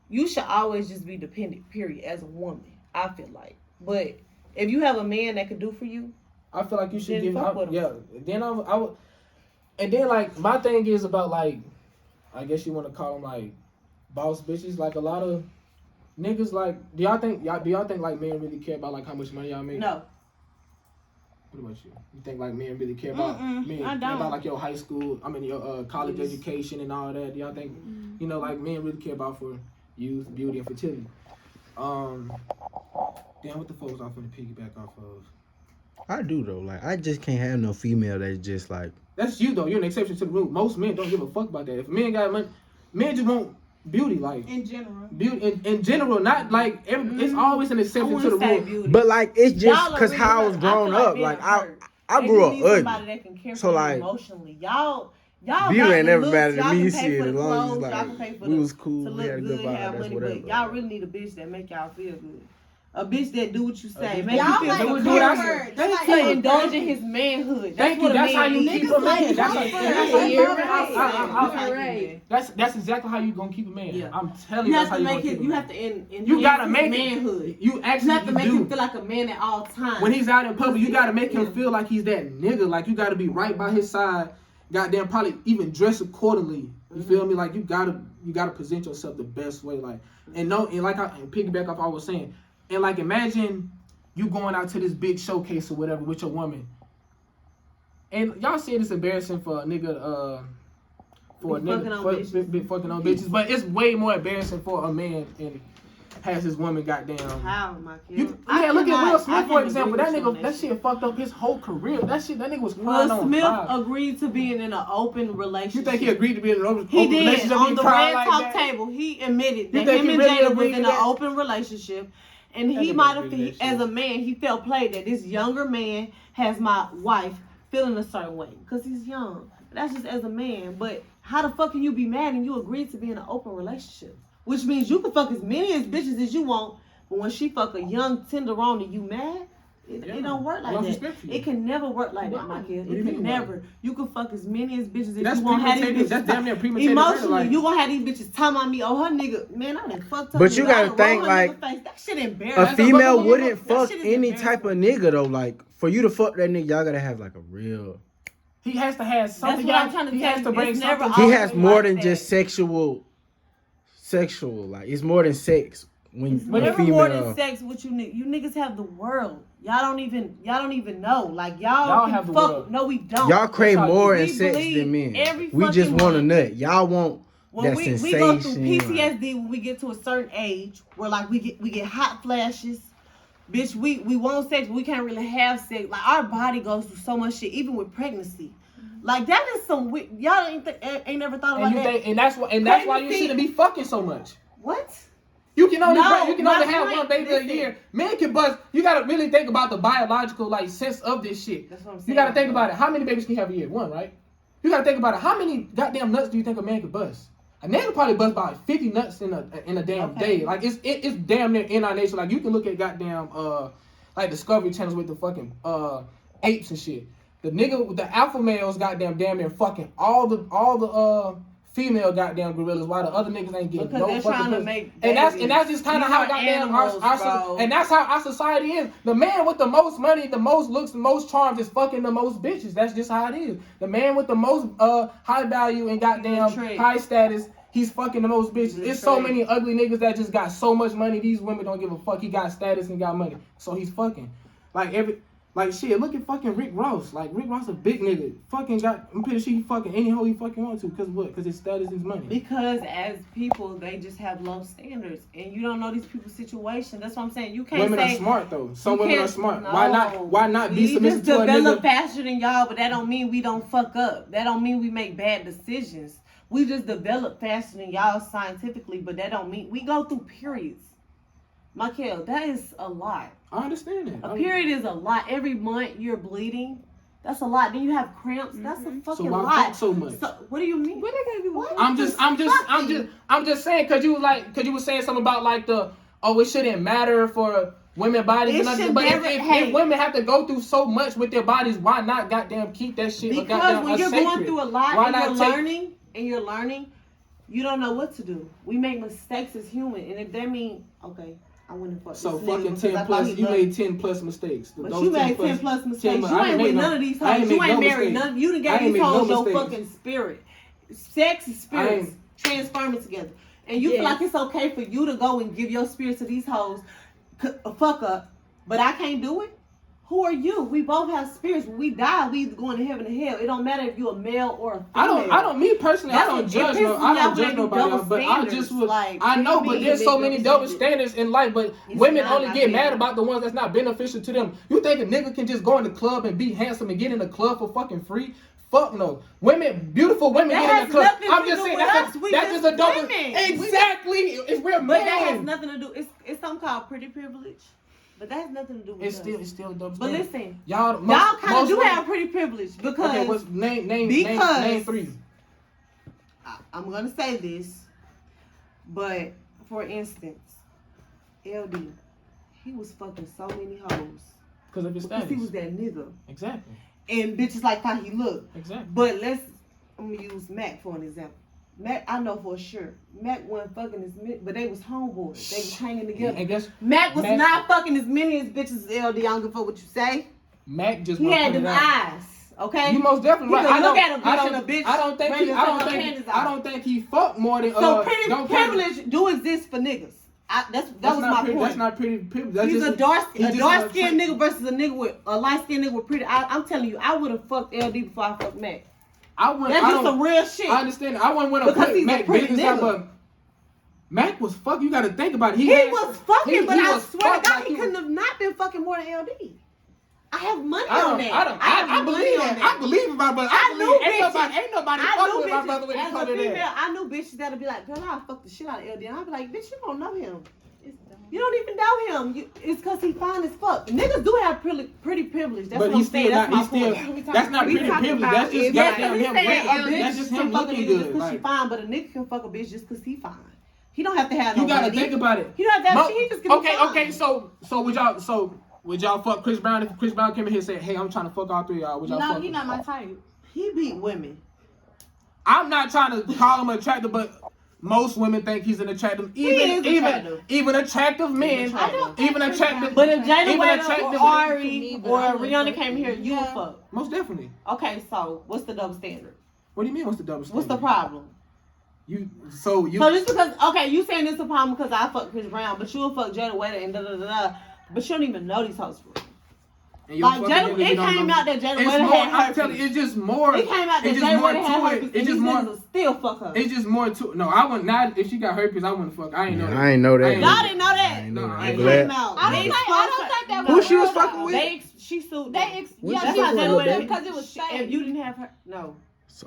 you should always just be dependent, period, as a woman, I feel like. But if you have a man that could do for you, I feel like you should give him. Yeah. Then I would. And then, like, my thing is about, like, I guess you want to call them, like, boss bitches. Like, a lot of niggas, like, do y'all think like men really care about like how much money y'all make? No. What about you? You think like men really care about about like your high school? I mean your college education and all that. Do y'all think like men really care about for youth, beauty, and fertility? Damn, what the folks off on the piggyback off of? I do though. Like I just can't have no female that's just like. That's you though. You're an exception to the rule. Most men don't give a fuck about that. If men got money, men just want beauty, like in general. Beauty in general, not like it's always an exception to the rule. Beauty. But like it's just because how I was grown up. Like I grew up ugly. That can care so like emotionally, y'all beauty ain't never better than me. Shit, as long as like we was cool, to we had a good vibe, have money, whatever. But y'all really need a bitch that make y'all feel good. A bitch that do what you say. Make y'all you feel good. To indulge in his manhood. Thank you. That's how you keep a man. That's exactly how you gonna keep a man. Yeah. I'm telling you. That's how you gonna keep a man. You have to you gotta make manhood. You actually have to make him feel like a man at all times. When he's out in public, you gotta make him feel like he's that nigga. Like you gotta be right by his side. Goddamn, probably even dress accordingly. You feel me? Like you gotta present yourself the best way. Like and like I piggyback off what I was saying. And like imagine you going out to this big showcase or whatever with your woman. And y'all say it's embarrassing for a nigga be fucking on bitches, but it's way more embarrassing for a man and has his woman goddamn. How my kid? Look at Will Smith for example. That shit fucked up his whole career. That nigga was crying on Will Smith agreed to being in an open relationship. You think he agreed to be in an open relationship? He did. On the Red Talk table, he admitted that him and Jada was in an open relationship. And he might have, as a man, he felt played that this younger man has my wife feeling a certain way because he's young. That's just as a man. But how the fuck can you be mad and you agreed to be in an open relationship? Which means you can fuck as many as bitches as you want, but when she fuck a young tenderoni, you mad? It don't work like that. It can never work like that, my kid. It can never. You can fuck as many as bitches as you want. That's damn near premeditated. Emotionally, you gonna have these bitches talking about me. Oh, her nigga, man, I done fucked up. But you gotta think like that shit embarrassing. A female wouldn't fuck any type of nigga though. Like for you to fuck that nigga, y'all gotta have like a real. He has to have something. That's what I'm trying to he tell has to you. bring It's never something. He always has more like than that. just sexual. Like it's more than sex. When It's a never female, more than sex with you niggas. You niggas have the world. Y'all don't even know. Like y'all can have the fuck. world. No, we don't. y'all crave That's how more we in sex believe than men. every We just fucking want a month. nut. Y'all want When that we sensation. go through like- PTSD when we get to a certain age, where like we get hot flashes. Bitch, we want sex, but we can't really have sex. Like our body goes through so much shit, even with pregnancy. Like that is some weird. Y'all ain't never thought about that. And that's why you Pregnancy- shouldn't be fucking so much. What? You can only No, only my have point- one baby listen. a year. Men can bust. You gotta really think about the biological like sense of this shit. That's what I'm saying. You gotta think about it. How many babies can you have a year? One, right? You gotta think about it. How many goddamn nuts do you think a man could bust? A man could probably bust about 50 nuts in a damn day. Like it's damn near in our nation. Like you can look at goddamn like Discovery channels with the fucking apes and shit. The nigga with the alpha males goddamn damn near fucking all the female goddamn gorillas, while the other niggas ain't getting Because no they're fucking trying to pussy. make And that's just kind of These how are goddamn animals, bro. and that's how our society is. The man with the most money, the most looks, the most charms is fucking the most bitches. That's just how it is. The man with the most high value and goddamn high status, he's fucking the most bitches. It's so many ugly niggas that just got so much money. These women don't give a fuck. He got status and got money, so he's fucking. Like shit, look at fucking Rick Ross. Like Rick Ross a big nigga. I'm pretty sure he fucking any hoe he fucking wants to. Cause what? Cause his status is money. Because as people, they just have low standards, and you don't know these people's situation. That's what I'm saying. You can't Women say are smart though. Some you women are can't- smart. no. Why not be We submissive just to a develop nigga? faster than y'all, but that don't mean we don't fuck up. That don't mean we make bad decisions. We just develop faster than y'all scientifically, but that don't mean we go through periods. Michael, that is a lot. I understand that. A period is a lot. Every month you're bleeding. That's a lot. Then you have cramps. That's a So fucking why lot. fuck so much? So, what do you mean? What they gonna do? I'm just saying cause you were saying something about like it shouldn't matter for women bodies It and nothing. should But never- if women have to go through so much with their bodies, why not goddamn keep that shit Because goddamn when you're sacred? going through a lot Why and not you're learning, you don't know what to do. We make mistakes as human, and if that mean I went and fucked So this fucking nigga 10 because I plus, thought he you loved made me. 10 plus mistakes. But Those you made 10 plus mistakes. I You ain't with no- none of these I ain't hoes. You make ain't no married mistakes. none. You done I gave ain't these make no hoes your mistakes. fucking spirit. Sex and spirits transforming together. And you feel like it's okay for you to go and give your spirit to these hoes, fuck up, but I can't do it? Who are you? We both have spirits. When we die, we either going to heaven or hell. It don't matter if you're a male or a female. Me personally, I don't judge nobody else, but I just was, like, I know, but there's so many double standards. standards in life, but women only get mad about the ones that's not beneficial to them. You think a nigga can just go in the club and be handsome and get in the club for fucking free? Fuck no. Beautiful women get in the club. I'm just saying that's just a double. Exactly. It's real, but that has nothing to do. It's something called pretty privilege. But that has nothing to do with it's still a double But standard. listen, y'all kind of do have pretty privilege because name three. I'm gonna say this, but for instance, LD, he was fucking so many hoes Because of his because status. he was that nigga, Exactly. and bitches like how he looked. Exactly. But I'm gonna use Mac for an example. Mac, I know for sure. Mac wasn't fucking as many, but they was homeboys. They was hanging together. And guess Mac was not fucking as many as bitches as LD. I don't give a fuck what you say. Mac just He had them eyes. Okay. You most definitely right. I don't think he fucked more than So privilege do exist for niggas. That was my point. That's not pretty privilege. He's a dark skinned nigga versus a light skinned nigga with pretty. I'm telling you, I would have fucked LD before I fucked Mac. That's just some real shit. I understand. I wouldn't want to put Mac business out, but Mac was fucking. You got to think about it. He was fucking, but I swear to God, he couldn't have not been fucking more than LD. I have money on that. I believe that. I believe about, but ain't nobody fucking with my brother when it comes to that. I knew bitches that'll be like, girl, I'll fuck the shit out of LD, and I'll be like, bitch, you don't know him. You don't even know him. It's because he fine as fuck. Niggas do have pretty privilege. That's what I'm saying. That's my point. That's not pretty privilege. That's just goddamn him. That's just him looking good. Just because she fine, but a nigga can fuck a bitch just because he fine. He don't have to have no money. You gotta think about it. He don't have to have shit. He just give Okay. So would y'all fuck Chris Brown if Chris Brown came in here and said, "Hey, I'm trying to fuck all three of y'all"? Would y'all fuck? No, he not my type. He beat women. I'm not trying to call him attractive, but Most women think he's an attractive, is attractive. even attractive men, I don't think even attractive. But if Jada even Waiter attractive or Ari or Rihanna came here, you would fuck. Most definitely. Okay, so what's the double standard? What do you mean? What's the double standard? What's the problem? So just because you saying this is a problem because I fuck Chris Brown, but you will fuck Jada Waiter and but you don't even know these hoes for real. Like Jada, it came out that Jada Waiter had herpes. I'm telling you, it's just more. It came out that Jada Waiter had herpes. It's just more. Still fuck her. It's just more to. No, I wouldn't. Not if she got herpes, I wouldn't fuck. I ain't know that. I ain't know that. Y'all didn't know that. It came out. I don't think that was who she was fucking with. She sued. That's how Jada Waiter because it was fake. If you didn't have her, no.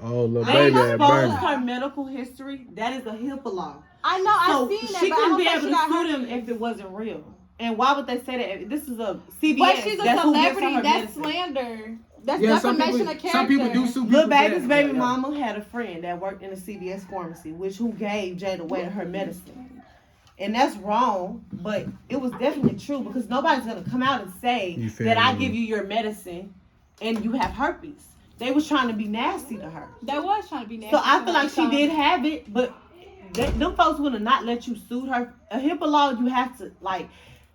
Oh, little They baby had exposed burned. her medical history. That is a HIPAA law. I know. So I seen that. she but couldn't I be don't able think to she got sue them herpes. if it wasn't real. And why would they say that? This is a CBS. But she's a That's who gives her celebrity. her That's medicine. slander. That's some defamation people, of character. some people do sue people. Lil Baby's for baby that. mama had a friend that worked in a CVS pharmacy, who gave Jada Waiter her medicine. And that's wrong, but it was definitely true because nobody's gonna come out and say that I give you your medicine and you have herpes. They was trying to be nasty to her. They was trying to be nasty. So I feel like she did have it, but them folks would have not let you sue her. A HIPAA law, you have to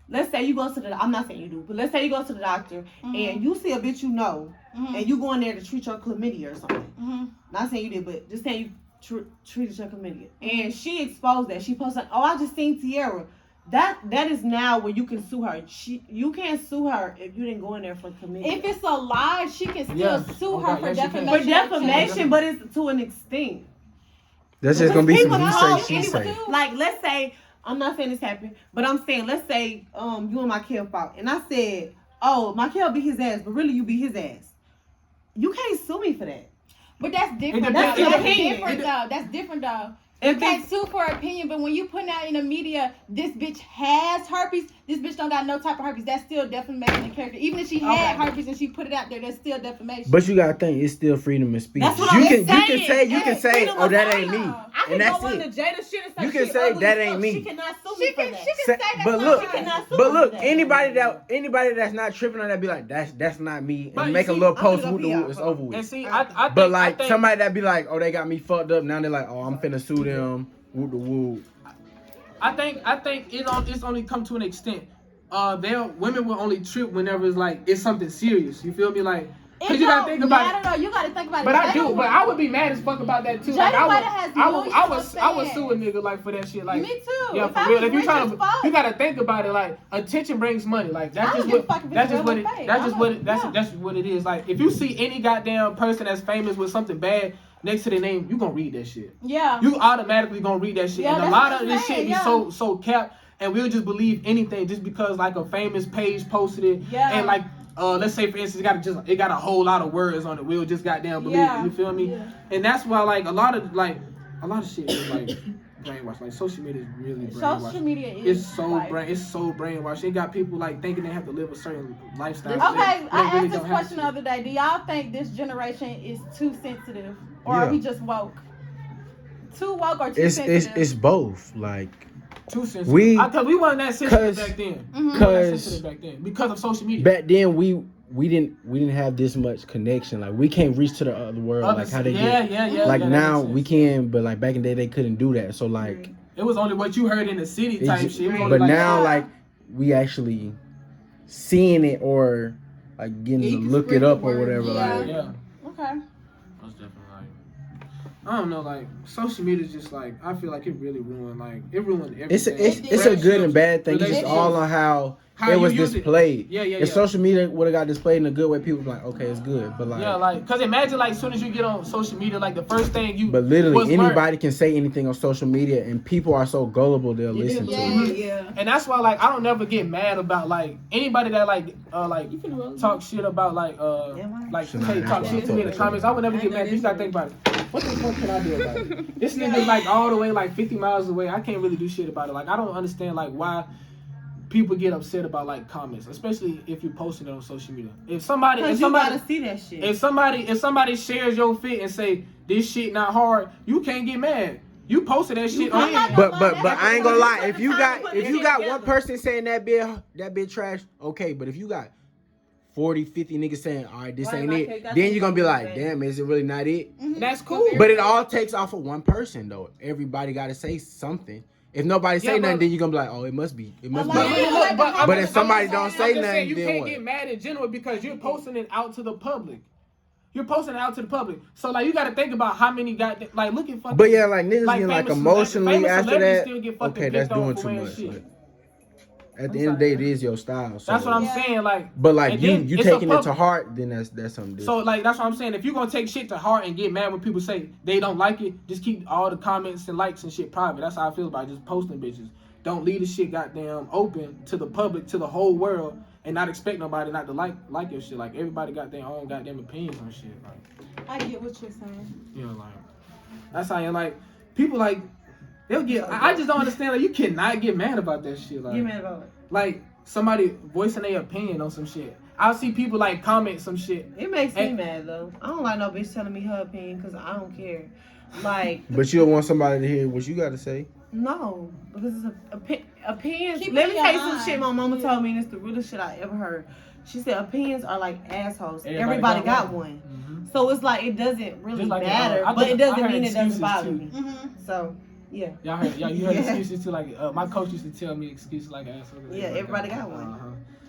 let's say you go to the, I'm not saying you do, but let's say you go to the doctor and you see a bitch you know, and you go in there to treat your chlamydia or something. Not saying you did, but just saying you treated your chlamydia. And she exposed that. She posted, oh, I just seen Tierra. That is now where you can sue her. You can't sue her if you didn't go in there for chlamydia. If it's a lie, she can still sue her for defamation. For defamation, but it's to an extent. That's just gonna be some he say, she say. Like, let's say, I'm not saying this happened, but I'm saying, let's say you and Michael fought, and I said, oh, Michael beat his ass, but really you beat his ass. You can't sue me for that. But that's different. That's different though. That's different though. You can't sue for opinion, but when you put out in the media, this bitch has herpes, this bitch don't got no type of herpes, that's still defamation of character. Even if she had herpes and she put it out there, that's still defamation. But you gotta think, it's still freedom of speech. That's what you I'm can say, oh, that ain't me. I can go on to Jada shit and say you can say that ain't me. She cannot sue me for that. She can say that's but not look, her. but look, anybody that's not tripping on that be like, that's not me, and make a little post with the it's over with. And see, but like somebody that be like, oh, they got me fucked up. Now they're like, oh, I'm finna sue them. Woo the woo. I think it's only come to an extent. Women will only trip whenever it's something serious. You feel me? Like, cause you gotta think about it. I don't know. You gotta think about it. But I do. But I would be mad as fuck about that too. Like, I would sue a nigga like for that shit. Like, me too. Yeah, for real. If you trying to, you gotta think about it. Like, attention brings money. Like, that's just what it is. Like, if you see any goddamn person that's famous with something bad next to their name, you gonna read that shit. Yeah. You automatically gonna read that shit. Yeah, and a lot of this shit be so capped, and we'll just believe anything just because like a famous page posted it. Yeah. And like let's say for instance it got a whole lot of words on it. We'll just goddamn believe it. You feel me? Yeah. And that's why like a lot of shit is like brainwashed. Like social media is really brainwashed. Social media is it's so brainwashed. It got people like thinking they have to live a certain lifestyle. Okay, I asked this question the other day. Do y'all think this generation is too sensitive, or are we just woke? Too woke or too sensitive? It's both. Like too sensitive. Because we weren't that sensitive back then. Because of social media. Back then we didn't have this much connection. Like we can't reach to the other world like how they get. Like now we can, but like back in the day they couldn't do that. So like it was only what you heard in the city type shit. But now like we actually seeing it or like getting to look it up or whatever. Okay. I don't know, like social media is just like I feel like it really ruined everything. It's a good and bad thing. It's just all on how it was displayed. If social media would have got displayed in a good way, people would be like, okay, it's good. But like cause imagine like as soon as you get on social media, like the first thing you. But literally anybody can say anything on social media, and people are so gullible they'll listen to it. Yeah. And that's why like I don't never get mad about like anybody that talk shit about talk shit to me in the comments. I would never get mad. You gotta think about it. What the fuck can I do about it? This nigga's like all the way like 50 miles away. I can't really do shit about it. Like I don't understand like why people get upset about like comments, especially if you're posting it on social media. If somebody gotta see that shit. If somebody shares your fit and say this shit not hard, you can't get mad. You posted that shit on it. But I ain't gonna lie. If you got one person saying that bit trash, okay. But if you got 40, 50 niggas saying, all right, this Right, ain't like, it. that's Then you're gonna be what like, I'm damn, is it really not it? Mhm. That's cool. But it all takes off of one person though. Everybody gotta say something. If nobody say nothing, then you're gonna be like, oh, it must be. But if somebody don't say nothing, you then can't what? get mad in general because you're posting it out to the public. You're posting it out to the public. So like you gotta think about how many got like look at fucking. But yeah, like niggas getting like famous emotionally after celebrities that. still get fucking Okay, that's picked on doing for too wearing much. shit. Like, at the end of the day, it is your style. So. That's what I'm saying. Like, but like and you then it's taking a it to heart, then that's something different. So like that's what I'm saying. If you're gonna take shit to heart and get mad when people say they don't like it, just keep all the comments and likes and shit private. That's how I feel about it, just posting bitches. Don't leave the shit goddamn open to the public, to the whole world, and not expect nobody not to like your shit. Like everybody got their own goddamn opinions on shit. Like I get what you're saying. you know, like that's how you like people like they'll get. I just don't understand. Like you cannot get mad about that shit. Like Get mad about it. like somebody voicing their opinion on some shit. I'll see people like comment some shit. It makes me mad though. I don't like no bitch telling me her opinion because I don't care. Like, but you don't want somebody to hear what you got to say. no, because it's opinions. Keep Let it me in tell you your some shit my mind. mama told me, and it's the realest shit I ever heard. She said opinions are like assholes. Everybody Everybody got got one. Mm-hmm. So it's like it doesn't really Just like, matter, I but think it doesn't I heard mean it doesn't excuses, bother too. me. Mm-hmm. So yeah, You heard Yeah. excuses too. Like my coach used to tell me excuses like asshole. Yeah, everybody got one. Uh-huh.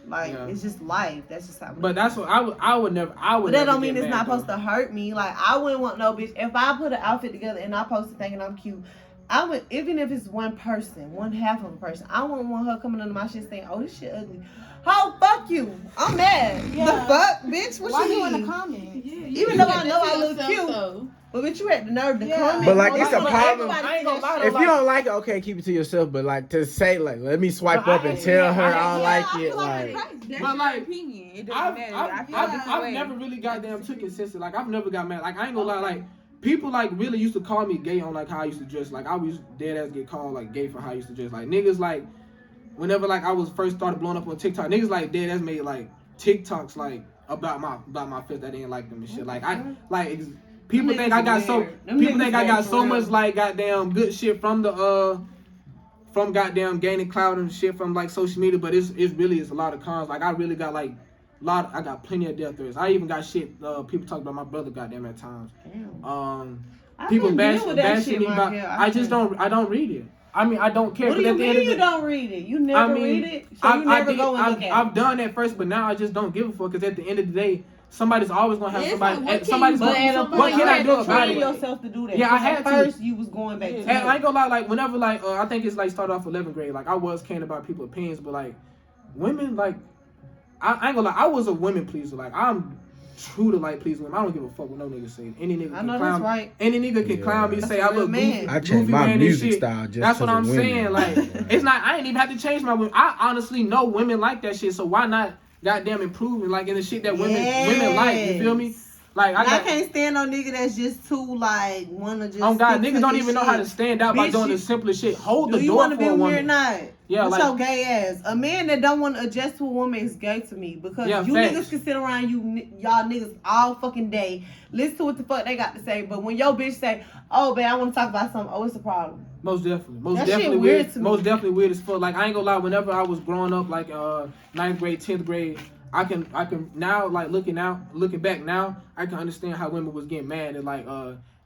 like Yeah. it's just life. That's just how. But that's what I would never. But that don't mean it's not supposed to hurt me. Like I wouldn't want no bitch. If I put an outfit together and I post it thinking I'm cute, I would, even if it's one person, one half of a person, I wouldn't want her coming under my shit saying, "Oh, this shit ugly." Oh, fuck you. I'm mad. Yeah. The fuck, bitch? What Why you you in mean? the comments? Even though I know I look cute, but bitch, you had the nerve to comment. But, like, Oh, it's you a want problem. everybody I ain't gonna to lie, say If shit. you don't like it, okay, keep it to yourself. But like to say like, let me swipe up and tell her I don't like it. Like, That's But, your like, opinion. It doesn't matter. I feel the I've way. never really goddamn took it seriously. Like I've never got mad. Like I ain't gonna lie. Like people like really used to call me gay on like how I used to dress. Like I was dead ass get called like gay for how I used to dress. Like niggas like whenever like I was first started blowing up on TikTok, niggas like dead ass made like TikToks like about my fit that didn't like them and shit. Like I like people Them think I got niggas so weird. Them people think I niggas got weird so for much real. like goddamn good shit from the from goddamn gaining clout and shit from like social media, but it's really a lot of cons. Like I really got like I got plenty of death threats. I even got shit people talk about my brother goddamn at times. Damn. I People couldn't deal with that bashing shit, me about Michael. I just don't read it. I mean I don't care. What do 'cause you at the end mean of the you don't read it? You never read it? So you never go and look at I've it? done that first, but now I just don't give a fuck because at the end of the day, somebody's always gonna have It's somebody. like, what somebody's But gonna. at a What point, can you I had do to about train it? yourself to do that. Yeah, I Because had at to. first you was going back to And I it. ain't gonna lie, like whenever like I think it's like started off 11th grade, like I was caring about people's opinions, but like women like I ain't gonna lie, I was a women pleaser. Like I'm true to like please women. I don't give a fuck what no nigga say. Any nigga I can know clown that's right. Any nigga can Yeah. clown me, That's say a I real look man. goofy. I changed goofy my man and music shit. style just That's what 'cause I'm of women. saying. Like it's not. I ain't even have to change my women. I honestly know women like that shit. So why not goddamn improving like in the shit that women like? You feel me? Like I can't stand no nigga that's just too like wanna just. Oh God, stick niggas to don't his even know shit. how to stand out by Bitch, doing you- the simplest shit. Hold Do the you door want to for be a with me or woman. not? Yeah, What's like- your gay ass? A man that don't want to adjust to a woman is gay to me because Yeah, you facts. niggas can sit around y'all niggas all fucking day, listen to what the fuck they got to say, but when your bitch say, "Oh, babe, I want to talk about something," oh, it's a problem. Most definitely. Most That shit definitely weird to me. Most definitely weird as fuck. Like I ain't gonna lie, whenever I was growing up, like 9th grade, 10th grade, I can now like looking back now, I can understand how women was getting mad at like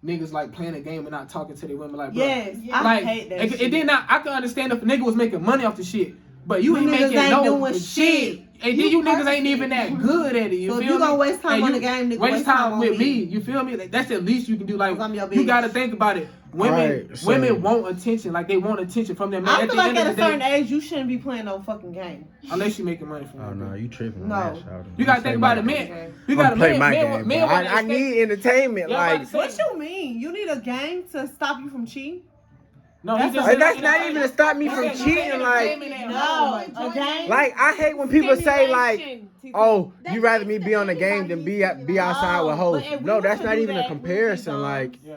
niggas like playing a game and not talking to their women like bro. Yes, Yeah. I Like hate that it shit. did not I can understand if a nigga was making money off the shit. But you ain't niggas making ain't no doing shit. shit. And then you niggas ain't even that good at it. You So if feel you me? gonna waste time And on you the game, nigga, waste time on with me. You feel me? Like, that's the least you can do. Like 'Cause I'm your you bitch. gotta think about it. Women, Alright, so- women want attention. Like they want attention from their man. I At feel the like end at of a the certain day, age you shouldn't be playing no fucking game. unless you making money from Oh it. no, you tripping on No. that, shawty. You gotta Say think about my it, game. man. You I'm gotta play my man, game. man, bro. want I need entertainment. Yeah, Like I'm about to What you mean? You need a game to stop you from cheating? No, That's he just a- said- that's not even to stop me He from said cheating. Like, entertainment at No, home. a game. like I hate when people say like, "Oh, you rather me be on the game than be outside with hoes." But if we No, were that's to not do even a that, we would be comparison. bums. Like, Yeah.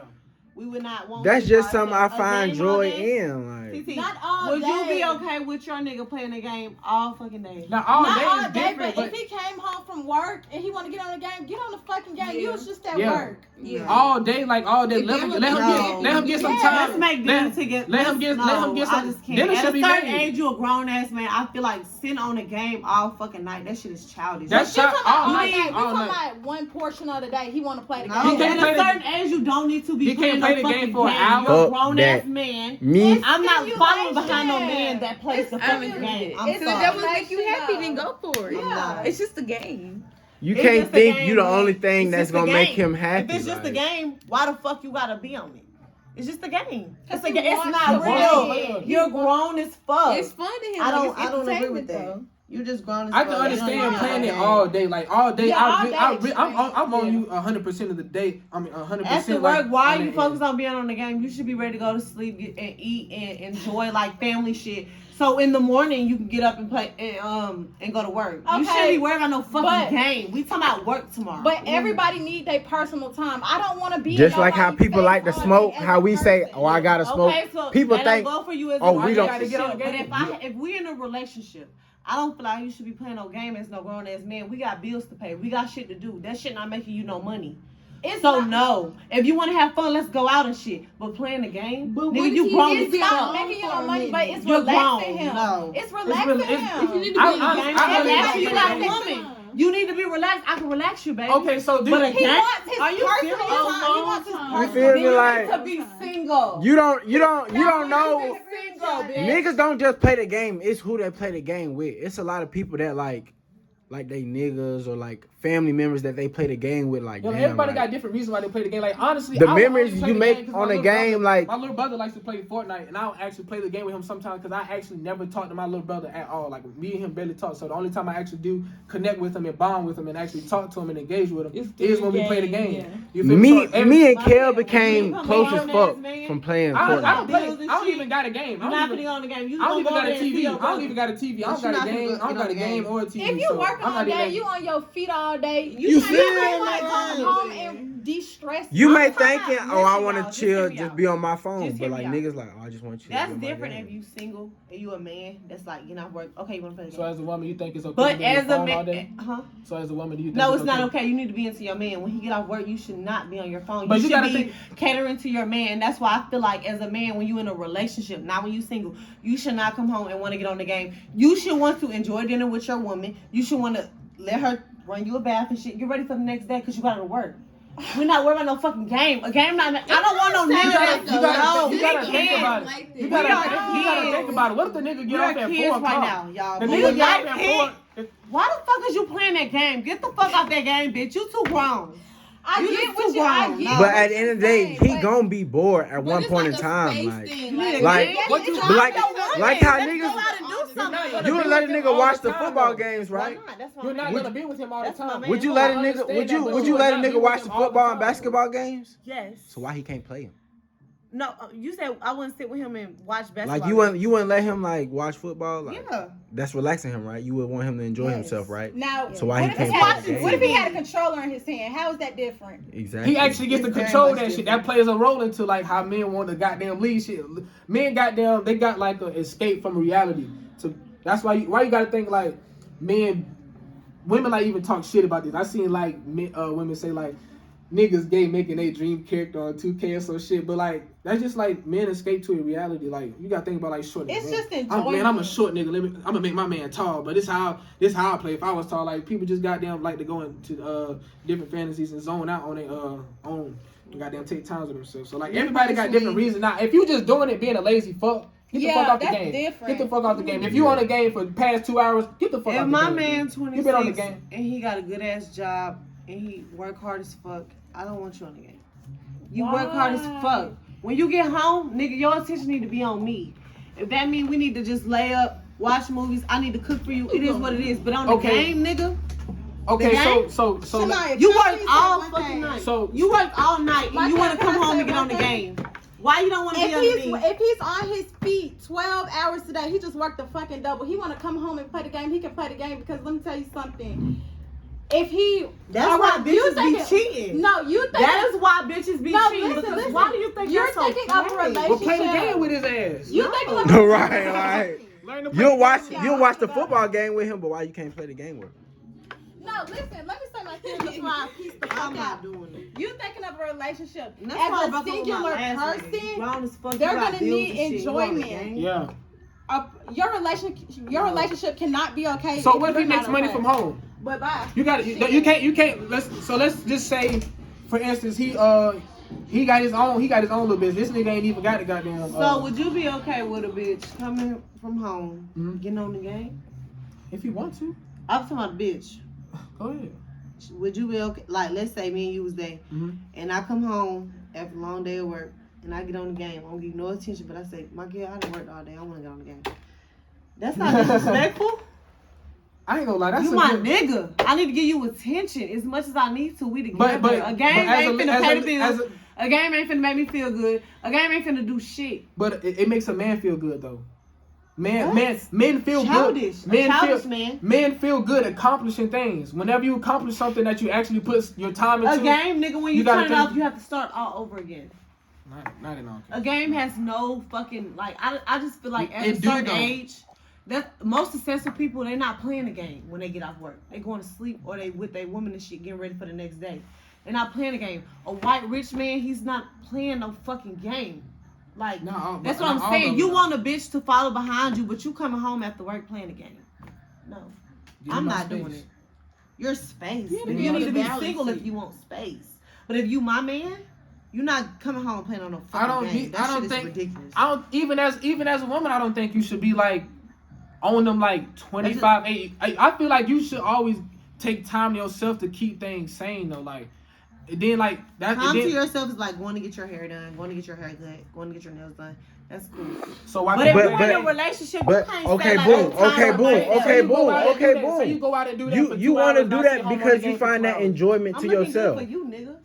We would not want. that's to just watch something I a find game all joy day. in. Like, TT, Not all would you day. be okay with your nigga playing the game all fucking day? Now all Not day all is day, different, but but if he came home from from work and he want to get on the game, get on the fucking game. You was just at work. Yeah. All day. Let him get some time. Let's make dinner together. Let him get some. I just can't. Dinner At should a be certain made. age, you a grown ass man. I feel like sitting on the game all fucking night. That shit is childish. That's You talking about all all night. night. You All talking night. about one portion of the day. He want to play the No, game. He can't at play a the- certain age, you don't need to be He playing can't play no the game fucking for an game. hour. You're a Fuck grown that. ass man. Me, I'm not following behind no stimulation. man that plays the fucking game. I'm If sorry. that would make you happy, then go for it. Yeah. It's just a game. you It's can't just a think game, you the man. only thing It's that's just a gonna make game. him happy. If it's just a like. game, why the fuck you gotta be on it? It's just a game. It's a you game. It's want not to real. play. You're grown as fuck. It's fun to him. I don't It's agree with entertainment, that. though. You just grown as I fuck. can You don't understand need playing no it game. all day, like all day. Yeah, all day I'm on you 100% of the day. I mean 100%. After like, work, why on are you that focused end. on being on the game? You should be ready to go to sleep and eat and enjoy like family shit. So in the morning you can get up and play and go to work. You Okay, shouldn't be worried about no fucking but- game. We talking about work tomorrow. But everybody need their personal time. I don't want to be Just in like how nobody's people like to face all smoke, day as how a we say, person. "Oh, I gotta smoke." Okay, so People that think, don't go for you as "Oh, a we don't." relationship. But if we in a relationship, I don't feel like you should be playing no game as no grown ass man. We got bills to pay. We got shit to do. That shit not making you no money. It's So not- no, if you want to have fun, let's go out and shit. But playing the game, But what nigga, if you he grown is as It's fuck. not making you no money, but it's You're relaxing grown. him. No. It's relaxing it's- him. If you need to I- play the I- game, I- And I- after you I- got a I- woman, you need to be relaxed. I can relax you, baby. Okay, so do But you, a He game? wants his Are you personal serious? time. He wants his You personal feel me? You Like- need to be single. You don't know. Single, bitch. Niggas don't just play the game. It's who they play the game with. It's a lot of people that like they niggas or like family members that they play the game with. Like, Yo, damn, everybody like, got different reasons why they play the game. Like honestly, The I would memories only play you the make game 'cause on my the little game, brother- like- my little brother likes to play Fortnite, and I'll actually play the game with him sometimes because I actually never talk to my little brother at all. Like me and him barely talk. So the only time I actually do connect with him and bond with him and actually talk to him and engage with him is when we play the game. yeah. You feel Me So me and My Kel man, became when you close come as around fuck as man, from playing I Fortnite. don't play. Bills and I don't shit. even got a game. You're not putting on the game. You I don't gonna even go got a there and see TV. your I don't brother. even got a TV. I don't But got you're a not game. gonna I don't get got on a the game game. or a TV. If you so working I'm all not day, even- you on your feet all day. You might feel want to me? come home and de-stress. You I'm may talking thinking, about- oh, I listen, want y'all, to just chill, hear me just out. be on my phone. Just But hear like me out. niggas like, oh, I just want to chill. That's be on my different game. if you single and you a man. That's like you're not work. Okay, you want to play the So game. as a woman, you think it's okay But to be on your as a phone all day? man, huh? So as a woman, do you think No, it's not okay. You need to be into your man. When he get off work, you should not be on your phone. But You you should gotta be think- catering to your man. That's why I feel like as a man, when you in a relationship, not when you single, you should not come home and want to get on the game. You should want to enjoy dinner with your woman. You should want to let her run you a bath and shit. Get ready for the next day because you got to work. We're not worried about no fucking game. A game not. I don't want no nigga that. You gotta No, think about it. Like You this. gotta think about it. What if the nigga get We're off at 4 kids o'clock? right now, y'all. The But nigga we get like off kids. at 4. Why the fuck is you playing that game? Get the fuck out that game, bitch. You too grown. I You get just what too you. I grown. get. No. But what at the you're end of the day, saying, he but- gonna be bored at But one it's point in like a time. space Like, thing, Like, like, what you- like how Let's niggas, go out and do something. you would let a nigga watch the football games, right? Why not? That's You're not my gonna be with him all the That's my time. man. Would you let a I nigga? understand Would that, you? but Would you you let a would not be nigga with watch him the all the football and time. basketball games? Yes. So why he can't play him? No, you said I wouldn't sit with him and watch basketball. Like you wouldn't let him like watch football. Like, Yeah. that's relaxing him, right? You would want him to enjoy Yes. himself, right? Now, So why he what if can't he play had- the game? What if he had a controller in his hand? How is that different? Exactly. He actually gets to It's very control much that shit. different. That plays a role into like how men want to goddamn lead shit. Men goddamn they got like an escape from reality. So that's why you gotta think like women like even talk shit about this. I seen like women say like niggas gay making their dream character on 2K or some shit, but like that's just like men escape to a reality. Like you gotta think about like short niggas. It's just I'm enjoyment. a short nigga. I'm gonna make my man tall, but this how I play. If I was tall, like people just goddamn like to go into different fantasies and zone out on their own and goddamn take times with themselves. So like everybody got different reasons. Now if you just doing it being a lazy fuck, get the fuck off the that's game. different. Get the fuck off the game. If you on the game for the past 2 hours, get the fuck If off the my game. man You been on the 26 game. and he got a good ass job and he work hard as fuck, I don't want you on the game. You work hard as fuck. When you get home, nigga, your attention need to be on me. If that means we need to just lay up, watch movies, I need to cook for you. It is what it is. But on the Okay. game, nigga, Okay, The game? so Shania, you can I work please all say one fucking thing? night. So- You work all night My and you want to can I come home say and get on the one game. Why you don't want to be on the game? If he's on his feet 12 hours today, he just worked a fucking double. He want to come home and play the game. He can play the game because let me tell you something. If he, That's all why right, you bitches be thinking- cheating. No, you think That is why bitches be No, cheating. listen, Because listen. why do you think You're that's so thinking of a funny? relationship. well, play the game with his ass. You No. thinking of Right. Learn to play You'll the watch game. you'll watch the football game with him, but why you can't play the game with him? No, listen, let me say my thing before I piece the fuck I'm not out. doing it. You thinking of a relationship And that's why I as a broke up with my singular last nigga. person, Grown as fuck, they're you got gonna bills need and shit. You want a enjoyment. gang? Yeah. Your relationship cannot be okay. So what if he you're makes not money okay. from home? But bye. You got you can't. Let's just say, for instance, he got his own little business. This nigga ain't even got the goddamn. So would you be okay with a bitch coming from home, getting on the game? If you want to, I'm talking about a bitch. go ahead. Would you be okay? Like, let's say me and you was there, and I come home after a long day of work, and I get on the game. I don't give you no attention, but I say, my girl, I done worked all day. I want to get on the game. That's not disrespectful. I ain't gonna lie. That's You my nigga. I need to give you attention as much as I need to. We together. But a game ain't finna pay the bills. a- A game ain't finna make me feel good. A game ain't finna do shit. But it makes a man feel good though. Men feel Childish. good. Man. Men feel good accomplishing things. Whenever you accomplish something that you actually put your time into. A game, nigga, when you gotta turn it off, you have to start all over again. Not in all cases. A game has no fucking, like, I just feel like at It a do, certain though. age, that most successful people, they not playing the game when they get off work. They going to sleep or they with their woman and shit getting ready for the next day. They're not playing the game. A white rich man, he's not playing no fucking game. Like, that's what I'm saying. You want a bitch to follow behind you, but you coming home after work playing the game. No. I'm not doing it. Your space. You You need to be balance single it. if you want space. But if you my man, you're not coming home playing on no fucking game. That shit is ridiculous. I don't even as a woman, I don't think you should be like on them like 25, 80. I feel like you should always take time to yourself to keep things sane though. Like, and then like that. Time to yourself is like going to get your hair done, going to get your hair cut, going to get your nails done. That's cool. So why? But if you're but- in a relationship, you But can't okay, say like, boom, oh, okay, time boom, like that. okay, boom, okay, So boom. you go out and do that. for You 2 want to hours, do not that sit home on because the you game for find 2 that hours. enjoyment I'm to looking yourself. good for you, nigga.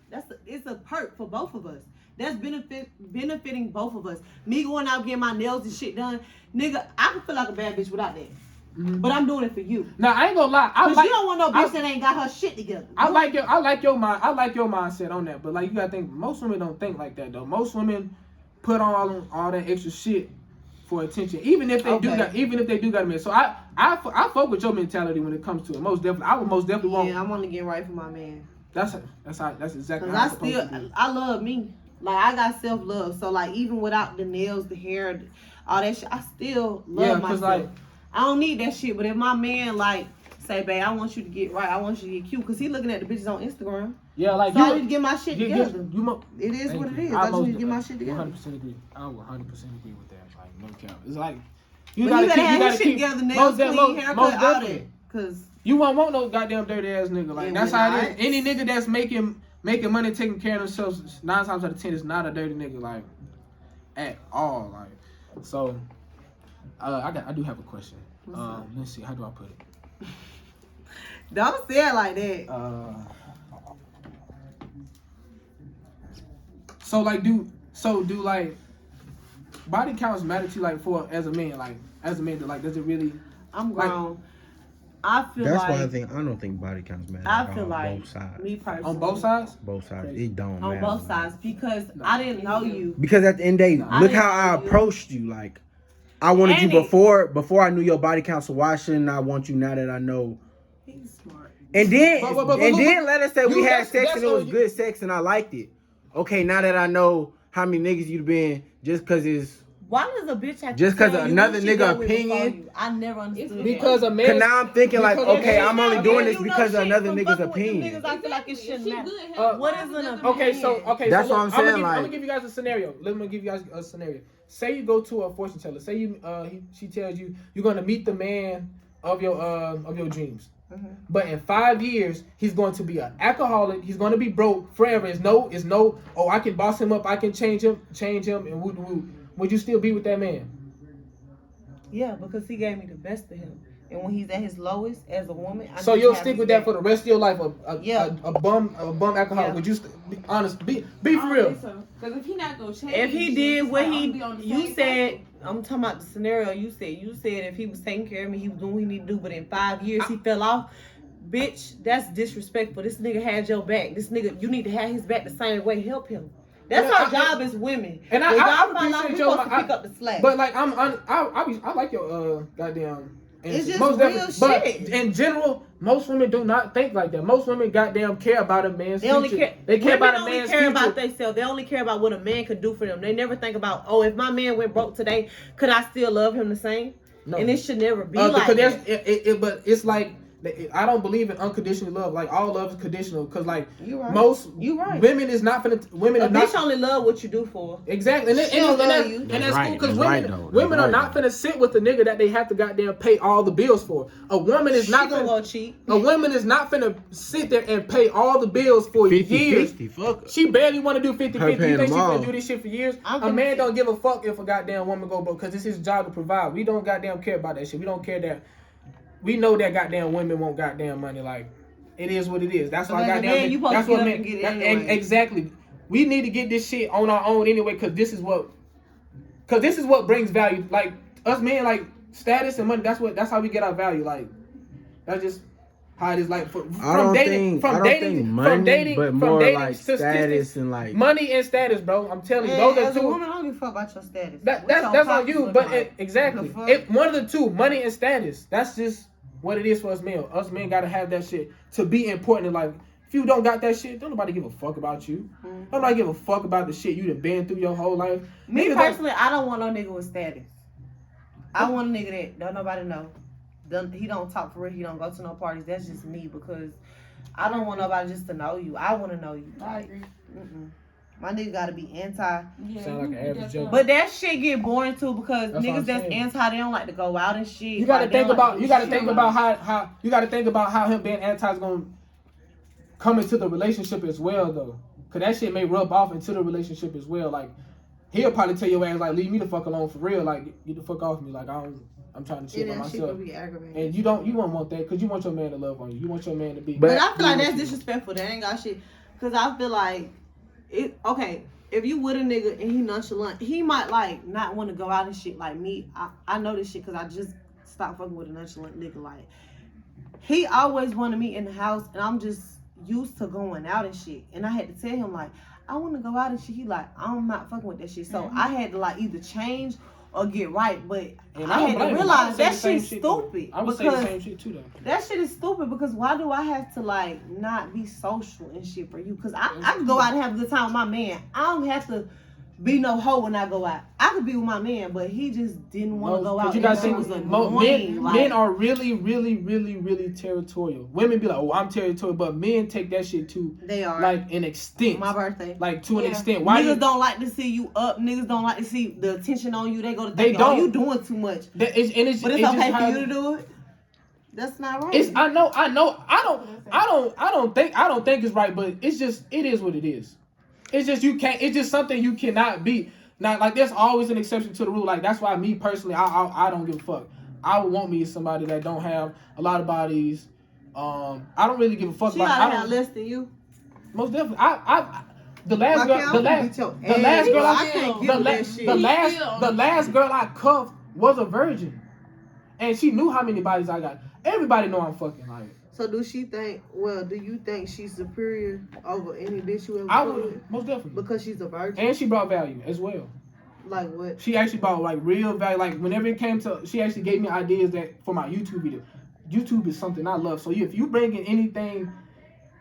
It's a perk for both of us. That's benefiting both of us. Me going out getting my nails and shit done, nigga. I can feel like a bad bitch without that. But I'm doing it for you. Now I ain't gonna lie. Cause you don't want no bitch that ain't got her shit together. I like your mindset on that. But like you gotta think, most women don't think like that though. Most women put on all that extra shit for attention, even if they do got a man. So I fuck with your mentality when it comes to it. Most definitely, I would most definitely want. Yeah, I want to get right for my man. That's exactly. Cause how it's supposed to be. I love me. Like, I got self-love. So like, even without the nails, the hair, all that shit, I still love myself. Like, I don't need that shit. But if my man like say, babe, I want you to get right, I want you to get cute, cause he looking at the bitches on Instagram. Yeah, like So I need to get my shit together. It is what it is. I just need to get my shit together. 100% agree. I would 100% agree with that. Like no cap. It's like But you gotta have your shit together, nails clean, haircut, all that. Cause you won't want no goddamn dirty ass nigga. Like that's how it is. Any nigga that's making money, taking care of themselves, 9 times out of 10 is not a dirty nigga. Like at all. Like so. I do have a question. Let's see. How do I put it? don't say it like that. So do like body counts matter to you, like for as a man, does it really? I'm grown. I feel That's like why I don't think body counts matter. I feel on like both sides. me personally On both sides? Both sides. It don't on matter. both sides because I didn't know you. Because at the end of the day, I look didn't how I know you. approached you. Like I wanted And you before I knew your body count. So why shouldn't I want you now that I know? He's smart. And then But then let us say we had sex that's and it was what good sex and I liked it. Okay, now that I know how many niggas you've been, just cause it's Why does a bitch have just to cause tell you another who she nigga dealt with before opinion. you? I never understood Because that. a man. Cause now I'm thinking like, because okay, a I'm man- only doing this You know because of shit another from nigga's fucking with them opinion. niggas, I feel like it shouldn't matter. What What is an opinion? Okay, so That's so what I'm look, saying, I'm like- gonna give you guys a scenario. Let me give you guys a scenario. Say you go to a fortune teller. Say you she tells you you're gonna meet the man of your dreams. But in 5 years, he's going to be an alcoholic. He's going to be broke forever. It's no. Oh, I can boss him up. I can change him, and woo. Would you still be with that man? Yeah, because he gave me the best of him. And when he's at his lowest as a woman, So you'll stick with that for the rest of your life? A bum alcoholic. Yeah. Would you be honest? Be for real. Because if he not gonna change, If he did what you said, cycle. I'm talking about the scenario you said if he was taking care of me, he was doing what he needed to do, but in 5 years he fell off. Bitch, that's disrespectful. This nigga had your back. This nigga, you need to have his back the same way. Help him. That's our job as women. And when I y'all find out, we appreciate your supposed to pick up the slack. But like I like your goddamn It's just most real definitely. shit. But in general, most women do not think like that. Most women goddamn care about a man's future. They care about a man's future. They care about themselves. They only care about what a man could do for them. They never think about, oh, if my man went broke today, could I still love him the same? No. And it should never be like that. But it's like, I don't believe in unconditional love. Like, all love is conditional. Because, like, you right. Women is not finna... Women a are not... bitch only love what you do for. Exactly. And that's cool. Because women are not finna sit with a nigga that they have to goddamn pay all the bills for. A woman is not finna... cheat. A woman is not finna sit there and pay all the bills for years. 50, fuck. She barely want to do 50-50. You think she finna do this shit for years? A man don't give a fuck if a goddamn woman go broke. Because it's his job to provide. We don't goddamn care about that shit. We don't care that... We know that goddamn women want goddamn money. Like, it is what it is. That's why goddamn. That's what men. Exactly. We need to get this shit on our own anyway, because this is what brings value. Like, us men, like, status and money. That's how we get our value. Like, that's just how it is. Like, from dating, but more like status and like money and status, bro. I'm telling you, those are as two. A woman, I don't give a fuck about your status. That's on you. But exactly, one of the two, money and status. That's just what it is for us men. Us men gotta have that shit to be important in life. If you don't got that shit, don't nobody give a fuck about you. Don't nobody give a fuck about the shit you done been through your whole life. Me personally, I don't want no nigga with status. I want a nigga that don't nobody know. He don't talk for real. He don't go to no parties. That's just me, because I don't want nobody just to know you. I want to know you. I agree. My nigga gotta be anti. Yeah, sound like an average joke. But that shit get boring too, because niggas that's anti, they don't like to go out and shit. You gotta think about how him being anti is gonna come into the relationship as well, though. Cause that shit may rub off into the relationship as well. Like, he'll probably tell your ass, like, leave me the fuck alone for real. Like, get the fuck off me. Like, I'm trying to chill by myself. And you don't want that, because you want your man to love on you. You want your man to be. But I feel like that's disrespectful. That ain't got shit. Because I feel like if you with a nigga and he nonchalant, he might like not want to go out and shit. Like me, I know this shit because I just stopped fucking with a nonchalant nigga. Like, he always wanted me in the house, and I'm just used to going out and shit. And I had to tell him, like, I want to go out and shit. He like, I'm not fucking with that shit. So I had to like either change or get right. But I had to realize that shit's stupid. I would say the same shit too, though. That shit is stupid, because why do I have to like not be social and shit for you? Because I can go out and have a good time with my man. I don't have to be no hoe when I go out. I could be with my man, but he just didn't want to go out. You guys think men are really, really, really, really territorial. Women be like, oh, I'm territorial, but men take that shit to like an extent. My birthday. Like, to an extent. Why niggas don't like to see you up. Niggas don't like to see the attention on you. They go to think, oh, you doing too much. But it's okay for you to do it. That's not right. I know. I don't think it's right, but it is what it is. It's just it's just something you cannot be. Now, like, there's always an exception to the rule. Like, that's why me personally, I don't give a fuck. I would want me somebody that don't have a lot of bodies. I don't really give a fuck. She gotta have less than you. Most definitely. The last girl I cuffed was a virgin, and she knew how many bodies I got. Everybody know I'm fucking, like. So do you think she's superior over any bitch you ever I would, most definitely. Because she's a virgin? And she brought value as well. Like what? She actually brought, like, real value. Like, whenever it came to, she actually gave me ideas that for my YouTube video. YouTube is something I love. So if you bring in anything,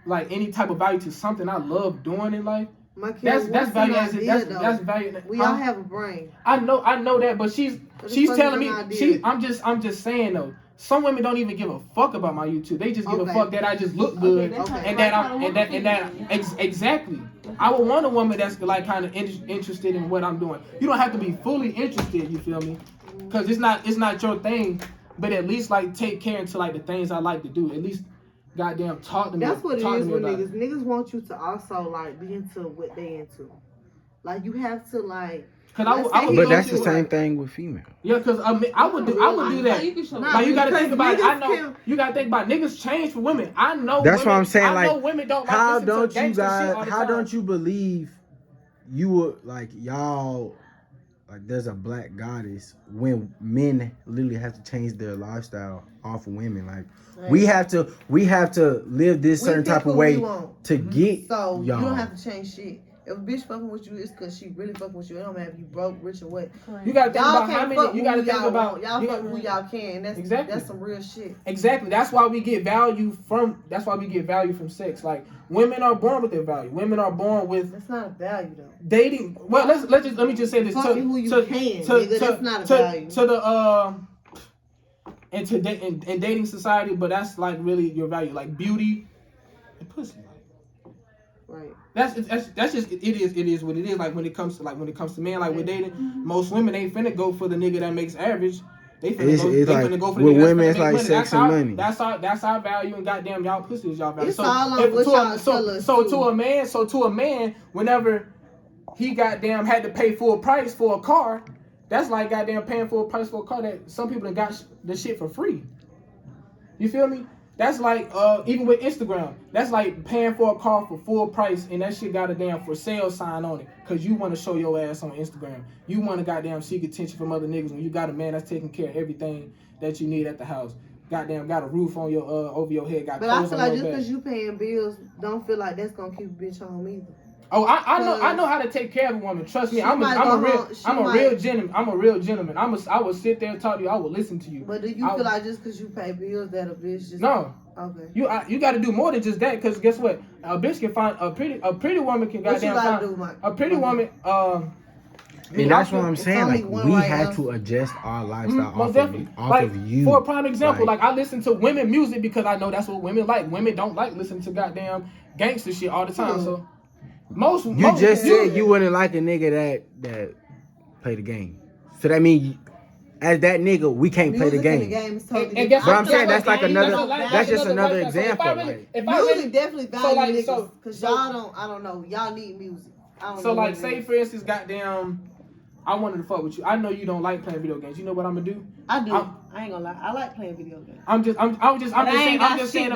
like, any type of value to something I love doing in life, that's value. That's value. We all have a brain. I know that, but she's telling me, I'm just saying, though. Some women don't even give a fuck about my YouTube. They just give a fuck that I just look good exactly. I would want a woman that's like kind of interested in what I'm doing. You don't have to be fully interested. You feel me? Because it's not your thing. But at least like take care into like the things I like to do. At least goddamn talk to me. That's what it is with niggas. Niggas want you to also like be into what they into. Like you have to like. But that's the same thing with female. Yeah, because I would do that. Like, you gotta think about it. I know you gotta think about it. Niggas change for women. I know. That's what I'm saying. I know like, women don't. How like don't you guys? How don't you believe you would like y'all? Like, there's a black goddess when men literally have to change their lifestyle off of women. Like, right. we have to live this certain type of way to get so y'all. You don't have to change shit. If a bitch fucking with you, it's because she really fucking with you. It don't matter if you broke, rich, or what. You gotta think Y'all about how many. You gotta think about y'all fuck who y'all can. And that's some real shit. Exactly. That's why we get value from. That's why we get value from sex. Like women are born with their value. Women are born with. That's not a value though. Dating. Well, let me just say this. Fucking who you can. That's not a value. To the in dating society, but that's like really your value, like beauty and pussy. Right. That's just it is what it is. Like when it comes to men, like with dating, most women ain't finna go for the nigga that makes average. They finna go for the nigga women, that's it's like money. sex and money. That's our value, and goddamn y'all pussy is y'all value. It's all on what y'all tell us. So to a man, whenever he goddamn had to pay full price for a car, that's like goddamn paying full price for a car that some people got the shit for free. You feel me? That's like, even with Instagram, that's like paying for a car for full price and that shit got a damn for sale sign on it. Cause you want to show your ass on Instagram. You want to goddamn seek attention from other niggas when you got a man that's taking care of everything that you need at the house. Goddamn got a roof on your, over your head, got clothes on your back. But I feel like just cause you paying bills, don't feel like that's gonna keep a bitch home either. Oh, I know how to take care of a woman. Trust me, I'm a real gentleman. I will sit there and talk to you. I will listen to you. But do you feel like just because you pay bills that a bitch just no? Okay. You got to do more than just that. Because guess what? A bitch can find a pretty woman can goddamn find a pretty woman. And that's what I'm saying. Like we have to adjust our lifestyle off of you. For a prime example, like I listen to women music because I know that's what women like. Women don't like listening to goddamn gangster shit all the time. So. You just said you wouldn't like a nigga that play the game. So that means as that nigga, we can't play the game. But I'm saying that's like another. That's just another example. Music definitely value niggas because y'all don't. I don't know. Y'all need music. So like, say for instance, goddamn, I wanted to fuck with you. I know you don't like playing video games. You know what I'm gonna do? I do. I ain't gonna lie. I like playing video games. I'm just saying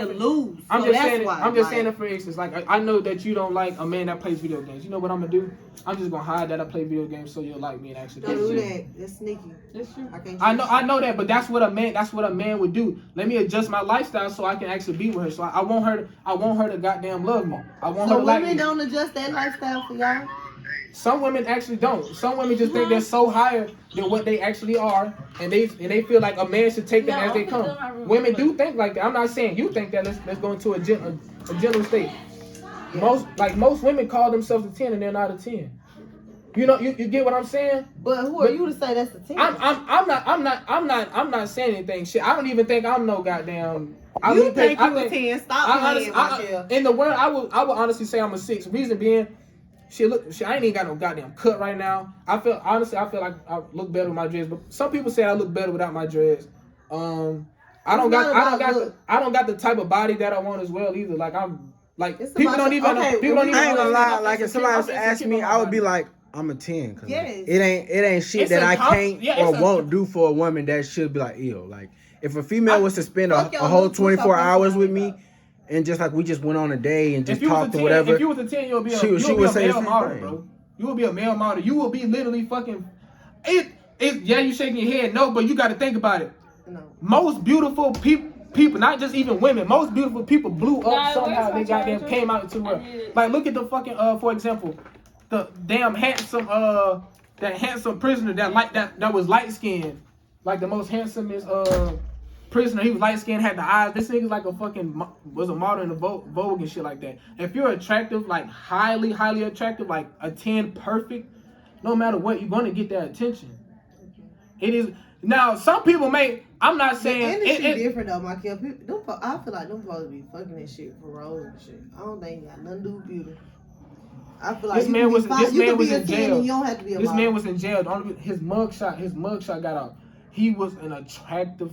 it for instance. Like I know that you don't like a man that plays video games. You know what I'm gonna do? I'm just gonna hide that I play video games so you'll like me and actually. Don't do that. It's sneaky. That's true. I know that, but that's what a man would do. Let me adjust my lifestyle so I can actually be with her. So I want her to goddamn love me. I want her to like me. So women don't adjust that lifestyle for y'all? Some women actually don't. Some women just think they're so higher than what they actually are, and they feel like a man should take them as they come. Women do think like that. I'm not saying you think that. Let's go into a general state. Yeah. Most women call themselves a 10 and they're not a 10. You know, you get what I'm saying? But who are you to say that's a 10? I'm not saying anything. Shit, I don't even think I'm no goddamn. You think you a 10? Stop playing. In the world, I will honestly say I'm a 6. Reason being. Shit, I ain't even got no goddamn cut right now. I feel like I look better with my dreads, but some people say I look better without my dreads. I don't got the type of body that I want as well either. Like people don't even. I ain't gonna lie. Like if somebody was to ask me, I would be like, I'm a 10. Cause it ain't shit that I can't or won't do for a woman that should be like ill. Like if a female was to spend a whole 24 hours with me. And just like we just went on a day and just talked or whatever. If you was a 10, you'll be a male model, bro. You will be a male model. You will be literally fucking. Yeah, you shaking your head, no, but you got to think about it. No. Most beautiful people, not just even women. Most beautiful people blew up somehow. They goddamn came out into the world. Like look at the fucking for example, the damn handsome that handsome prisoner that was light skinned, like the most handsomest prisoner. He was light skinned, had the eyes. This nigga's like a fucking was a model in the Vogue and shit like that. If you're attractive, like highly attractive, like a 10 perfect, no matter what, you're gonna get that attention. It is now. Some people may. I'm not saying the industry different though, Michael. I feel like them supposed to be fucking that shit for roles and shit. I don't think it got nothing to do with beauty. I feel like this man was in jail. You don't have to be a model. Man was in jail. His mugshot got out. He was an attractive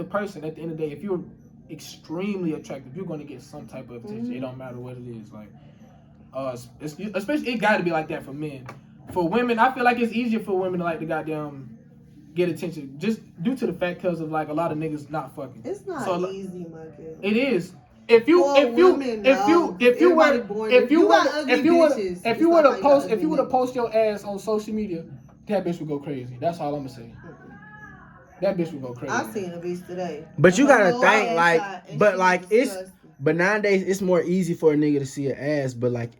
person. At the end of the day, if you're extremely attractive, you're gonna get some type of attention. It don't matter what it is. Like, especially it got to be like that for men. For women, I feel like it's easier for women to like the goddamn get attention, just due to the fact because of like a lot of niggas not fucking. It's not easy, Michael. It is. If you were to post your ass on social media, that bitch would go crazy. That's all I'm gonna say. That bitch would go crazy. I seen a bitch today. But you gotta think but nowadays it's more easy for a nigga to see an ass, but like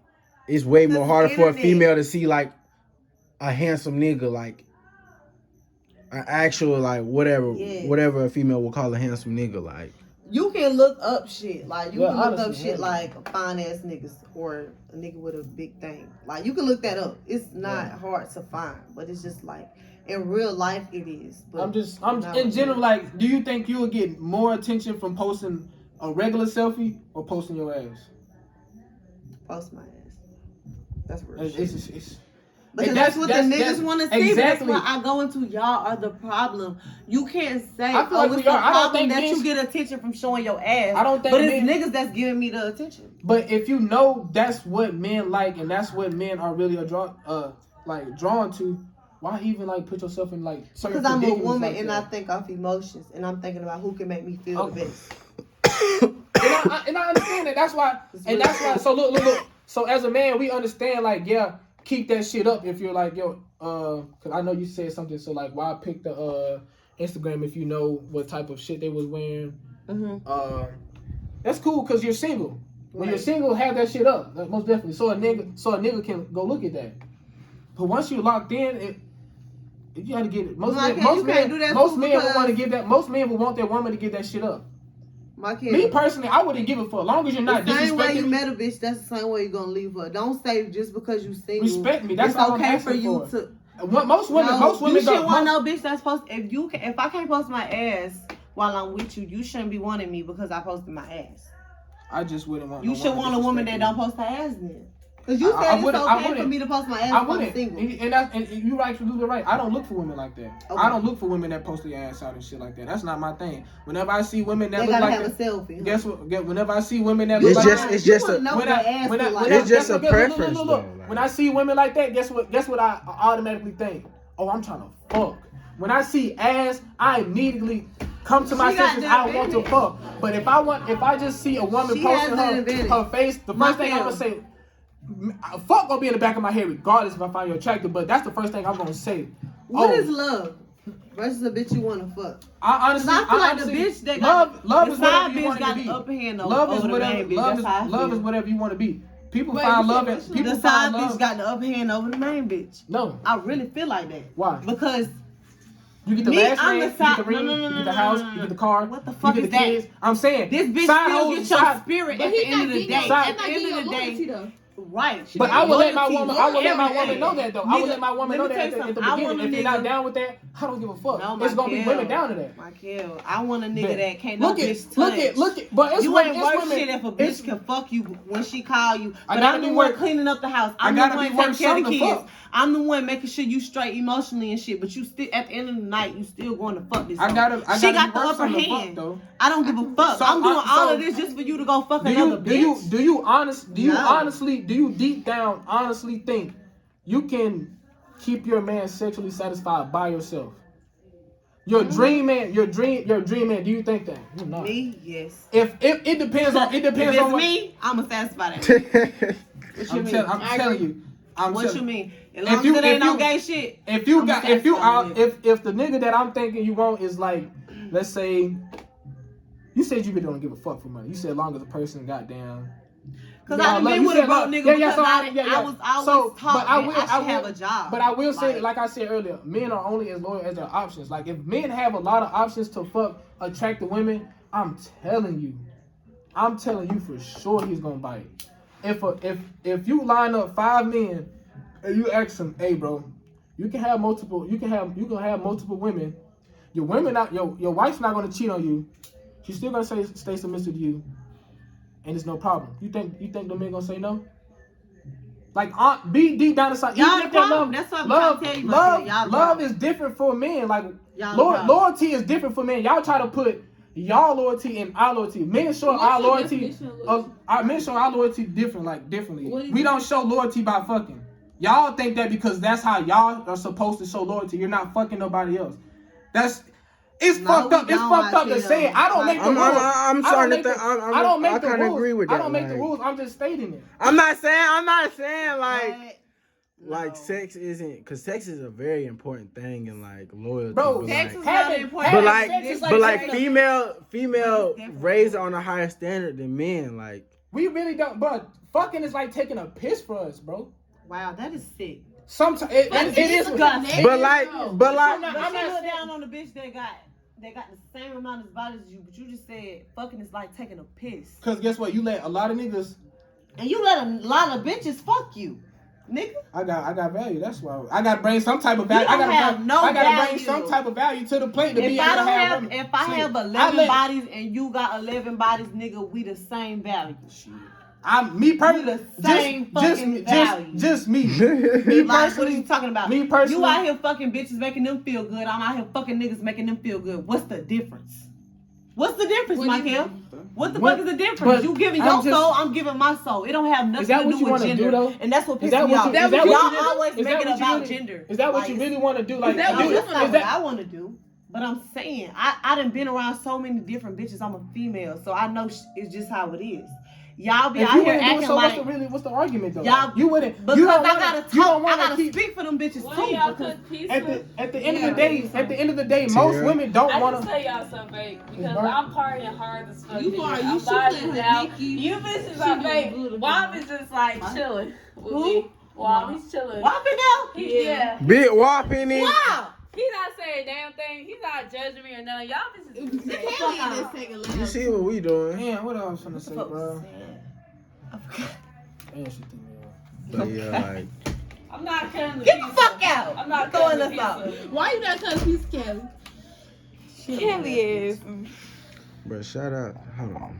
it's way more harder for a internet. female to see like a handsome nigga, like an actual like whatever a female will call a handsome nigga, like. You can look up shit. Like, you can look up honestly, shit like fine ass niggas or a nigga with a big thing. Like, you can look that up. It's not hard to find, but it's just like in real life it is. But I'm in general, like, do you think you would get more attention from posting a regular selfie or posting your ass? Post my ass. That's real It's, shit. it's, Because that's what the niggas want to see. Exactly. That's why I go into y'all are the problem. You can't say, I feel like it's we the are. I don't problem think that men- you get attention from showing your ass. I don't think But it's men- niggas that's giving me the attention. But if you know that's what men like and that's what men are really drawn to, why even like put yourself in like certain Because I'm a predicaments woman like and that? I think off emotions and I'm thinking about who can make me feel the best. and I understand that. That's why. And that's why. So look. So as a man, we understand like, yeah, keep that shit up if you're like, yo, because I know you said something. So like, why pick the Instagram if you know what type of shit they was wearing? Mm-hmm. That's cool because you're single. When you're single, have that shit up. Like, most definitely. So a nigga can go look at that. But once you're locked in, you gotta get it. Most men will want to give that. Most men will want their woman to give that shit up. My kid. Me personally, I wouldn't give it for as long as you're not the same way disrespecting you me. met a bitch, that's the same way you're gonna leave her. Don't say just because you single. Respect me. That's it's all okay I'm for you for. to. Most women you shouldn't go. want no bitch that's supposed. If I can't post my ass while I'm with you, you shouldn't be wanting me because I posted my ass. I just wouldn't want. You should want a woman that don't post her ass then. Because you said it's okay for me to post my ass while I'm single. And you're absolutely right. I don't look for women like that. Okay. I don't look for women that post their ass out and shit like that. That's not my thing. Whenever I see women that they look gotta like have that, a selfie. Guess what? Whenever I see women that look like that, it's just a preference. When I see women like that, guess what I automatically think? Oh, I'm trying to fuck. When I see ass, I immediately come to my senses. I want to fuck. But if I just see a woman posting her face, the first thing I'm gonna say, fuck gonna be in the back of my head regardless if I find you attractive. But that's the first thing I'm gonna say. What is love versus a bitch you wanna fuck? I feel like the bitch that got love is whatever you want to be. Upper hand love is whatever. Love is whatever you want to be. People find love. The side bitch got the upper hand over the main bitch. No, I really feel like that. Why? Because you get the last name, you get the ring, you get the house, you get the car, what the fuck you get the kids. I'm saying this bitch still get your spirit at the end of the day. At the end of the day. Right. But I will let my woman know that though. I will let my woman know that at the beginning. If you're not down with that, I don't give a fuck. No, it's gonna be women down to that. My kill. I want a nigga that can't no bitch touch. Look at. But it's you women. ain't worth shit if a bitch can fuck you when she call you. But I gotta be worth cleaning up the house. I'm the one taking care of the kids. I'm the one making sure you straight emotionally and shit. But you still at the end of the night, you still going to fuck this. She got the upper hand. I don't give a fuck. I'm doing all of this just for you to go fuck another bitch. Do you deep down honestly think you can keep your man sexually satisfied by yourself? Your dream man, your dream man. Do you think that? No. Me, yes. If it depends on if it's on me, I'ma satisfy that. I'm telling you. What you mean? As long as it ain't no gay shit. If the nigga that I'm thinking you want is like, let's say, you said you really don't give a fuck for money. You said as long as a person got down. Cause I've been with a broke nigga because I was always taught I should have a job. But I will say, like I said earlier, men are only as loyal as their options. Like if men have a lot of options to fuck attractive women, I'm telling you for sure he's gonna bite. If you line up 5 men and you ask them, hey bro, you can have multiple women. Your wife's not gonna cheat on you. She's still gonna stay submissive to you. And it's no problem. You think the men gonna say no? Like be deep down inside. Y'all the problem. That's what I'm trying to tell you. Love is different for men. Like loyalty is different for men. Y'all try to put y'all loyalty and our loyalty. Men show our loyalty. Men show our loyalty differently. We don't show loyalty by fucking. Y'all think that because that's how y'all are supposed to show loyalty. You're not fucking nobody else. It's fucked up. It's fucked up to say it. I don't make the rules. I'm starting to think. I kind of agree with that. I don't make the rules. I'm just stating it. I'm not saying like sex isn't, because sex is a very important thing in like loyalty. Bro, sex is not important. But like female raised on a higher standard than men. Like We really don't, but fucking is like taking a piss for us, bro. Wow, that is sick. Sometimes it is. disgusting. But like, I'm But not she look down on the bitch that got the same amount of body as you, but you just said fucking is like taking a piss. Cause guess what? You let a lot of niggas. And you let a lot of bitches fuck you, nigga. I got value. That's why I gotta bring some type of value. You don't have no I gotta value. bring some type of value to the plate to be If able I to don't have have, women. if I Shit. have 11 bodies and you got 11 bodies, nigga, we the same value. Shit. Me personally, The same fucking value. just me. Like, what are personally, you talking about? Me personally, You out here fucking bitches making them feel good. I'm out here fucking niggas making them feel good. What's the difference? What's the difference, Michael? What the fuck is the difference? You giving your soul, I'm giving my soul. It don't have nothing to do with gender. And that's what pisses me off. Y'all always make it about gender. Is that what you really want to do? Like, that's not what I want to do. But I'm saying, I done been around so many different bitches. I'm a female, so I know it's just how it is. Y'all be out here acting like. What's the argument though? Y'all, you wouldn't. Because you don't I gotta talk. You don't I want gotta to speak for them bitches too. Y'all cook pizza? At the end of the day, most women don't want to to. tell y'all something, babe, because I'm partying hard as fuck. You vibing out. You bitches are fake. Wom is just like chilling with me. Wom, he's chilling. Whopping now? Yeah. Big whopping it. Wow. He's not saying a damn thing. He's not judging me or nothing. Y'all bitches. You see what we doing? Man, what else I'm gonna say, bro? Damn, she threw me off. But yeah, like. I'm not cutting the Get pizza. the fuck out. I'm not throwing cutting us the pizza. out. Why you not cutting piece of Kelly? Kelly is. Bro, shout out. Hold on.